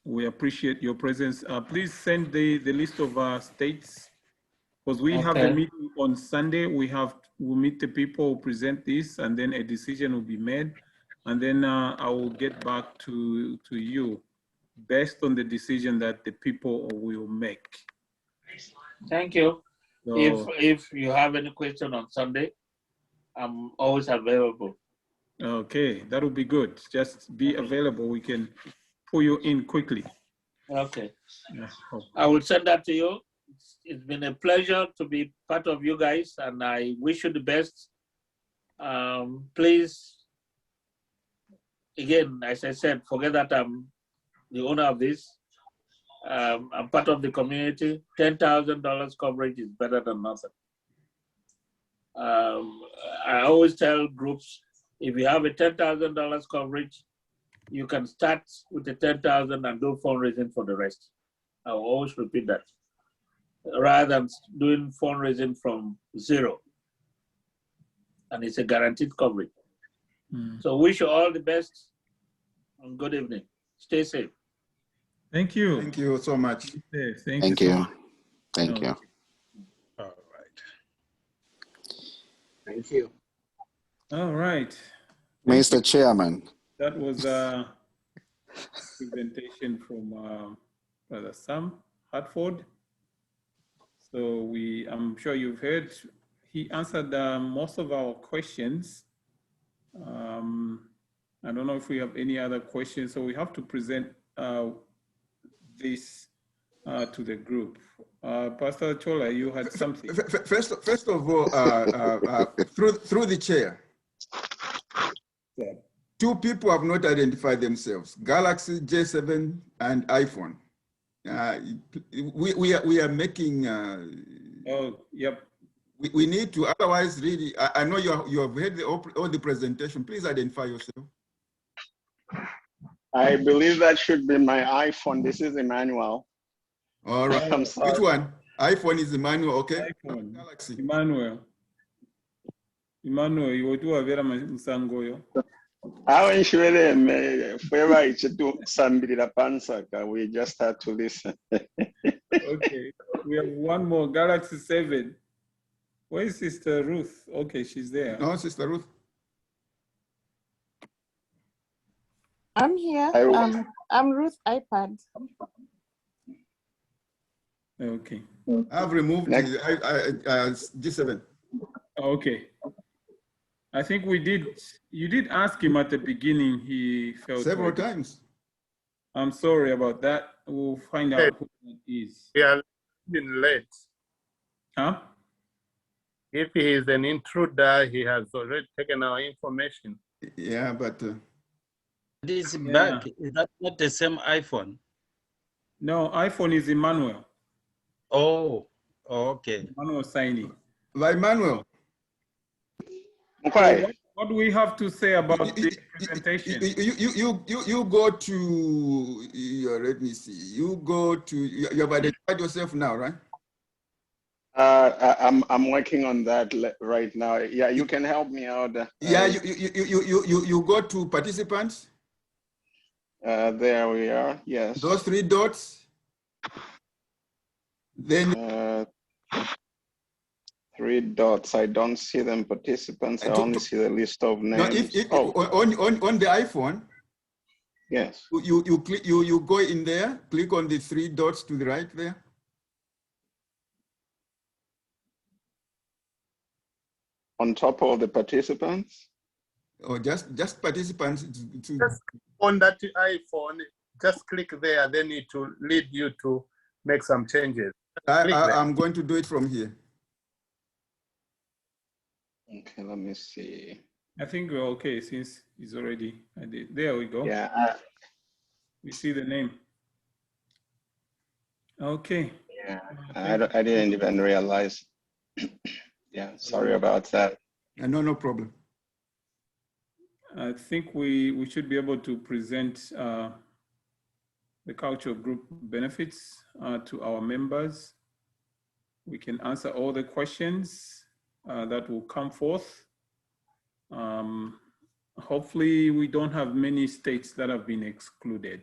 We appreciate your presence. Please send the list of states, because we have the meeting on Sunday. We'll meet the people who present this, and then a decision will be made. And then I will get back to you based on the decision that the people will make. Thank you. So, if you have any question on Sunday, I'm always available. Okay, that will be good. Just be available. We can pull you in quickly. Okay. Yeah. I will send that to you. It's been a pleasure to be part of you guys, and I wish you the best. Please, again, as I said, forget that I'm the owner of this. I'm part of the community. $10,000 coverage is better than nothing. I always tell groups, if you have a $10,000 coverage, you can start with the 10,000 and do fundraising for the rest. I will always repeat that, rather than doing fundraising from zero. And it's a guaranteed coverage. So wish you all the best and good evening. Stay safe. Thank you. Thank you so much. Thank you. Thank you. All right. Thank you. All right. Mr. Chairman. That was a presentation from Brother Sam Hartford. So I'm sure you've heard, he answered most of our questions. I don't know if we have any other questions, so we have to present this to the group. Pastor Chola, you had something. First of all, through the chair, Yeah. two people have not identified themselves: Galaxy J7 and iPhone. We are making. Oh, yep. We need to, otherwise, really. I know you have heard all the presentation. Please identify yourself. I believe that should be my iPhone. This is Emmanuel. All right. I'm sorry. Which one? iPhone is Emmanuel, okay? iPhone. Galaxy. Emmanuel, you do a very musangoyo. I sure we just had to listen. Okay, we have one more, Galaxy 7. Where is Sister Ruth? Okay, she's there. No, Sister Ruth. I'm here. I'm Ruth iPad. Okay. I've removed Next. G7. Okay. I think you did ask him at the beginning, he felt Several like, times. I'm sorry about that. We'll find out who it is. We are been late. Huh? If he is an intruder, he has already taken our information. Yeah, but This back, is that not the same iPhone? No, iPhone is Emmanuel. Oh, okay. Emmanuel signing. by Manuel. Okay. So what do we have to say about the presentation? You go to let me see. You go to you have identified yourself now, right? I'm working on that right now. Yeah, you can help me out. Yeah, you go to participants. There we are. Yes. Those three dots. Then 3 dots. I don't see them participants. I only see the list of names. no, if on the iPhone. Yes. You click you go in there, click on the 3 dots to the right there. On top of the participants? Or just participants. Just on that iPhone, just click there, then it will lead you to make some changes. I'm going to do it from here. Okay, let me see. I think we're okay since it's already, there we go. Yeah. We see the name. Okay. Yeah, I didn't even realize. Yeah, sorry about that. No problem. I think we should be able to present the cultural group benefits to our members. We can answer all the questions that will come forth. Hopefully we don't have many states that have been excluded.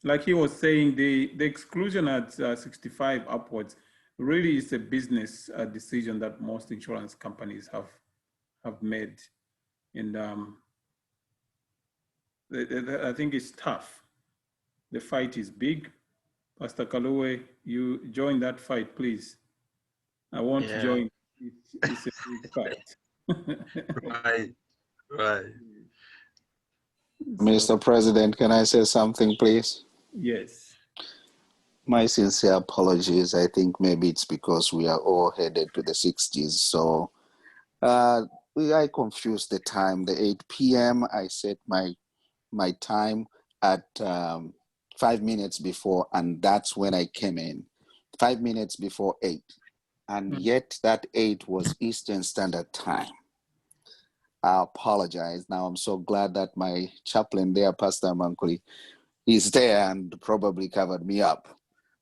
Like he was saying, the exclusion at 65 upwards really is a business decision that most insurance companies have made. And I think it's tough. The fight is big. Pastor Kaluwe, you join that fight, please. I won't join. It's a big fight. Right. Mr. President, can I say something, please? Yes. My sincere apologies. I think maybe it's because we are all headed to the 60s. So I confused the time. The 8 p.m. I set my time at 5 minutes before, and that's when I came in. 5 minutes before 8. And yet that 8 was Eastern Standard Time. I apologize. Now I'm so glad that my chaplain there, Pastor Mankuli, is there and probably covered me up.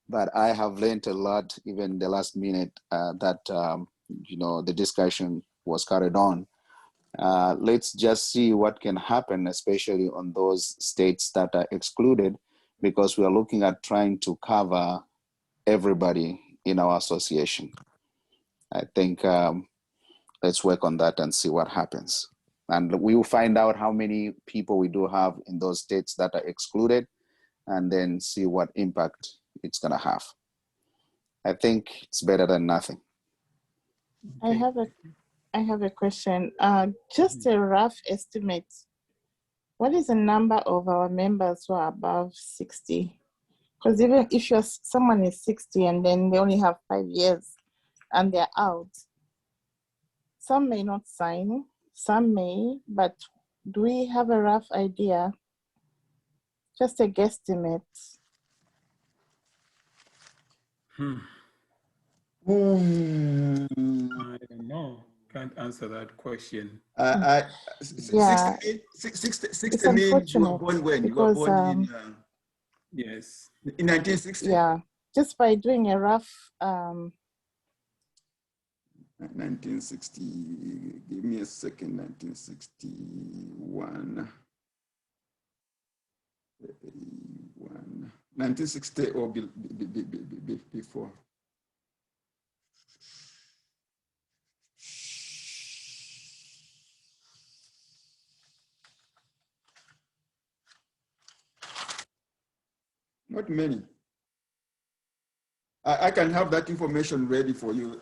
But I have learned a lot, even the last minute that the discussion was carried on. Let's just see what can happen, especially on those states that are excluded, because we are looking at trying to cover everybody in our association. I think let's work on that and see what happens. And we will find out how many people we do have in those states that are excluded, and then see what impact it's going to have. I think it's better than nothing. I have a question. Just a rough estimate. What is the number of our members who are above 60? Because even if someone is 60 and then they only have 5 years and they're out, some may not sign, some may, but do we have a rough idea? Just a guesstimate. I don't know. Can't answer that question. 60 means you were born when? You were born in... Yes. In 1960? Yeah, just by doing a rough... 1960, give me a second, 1961. 1960 or before. Not many. I can have that information ready for you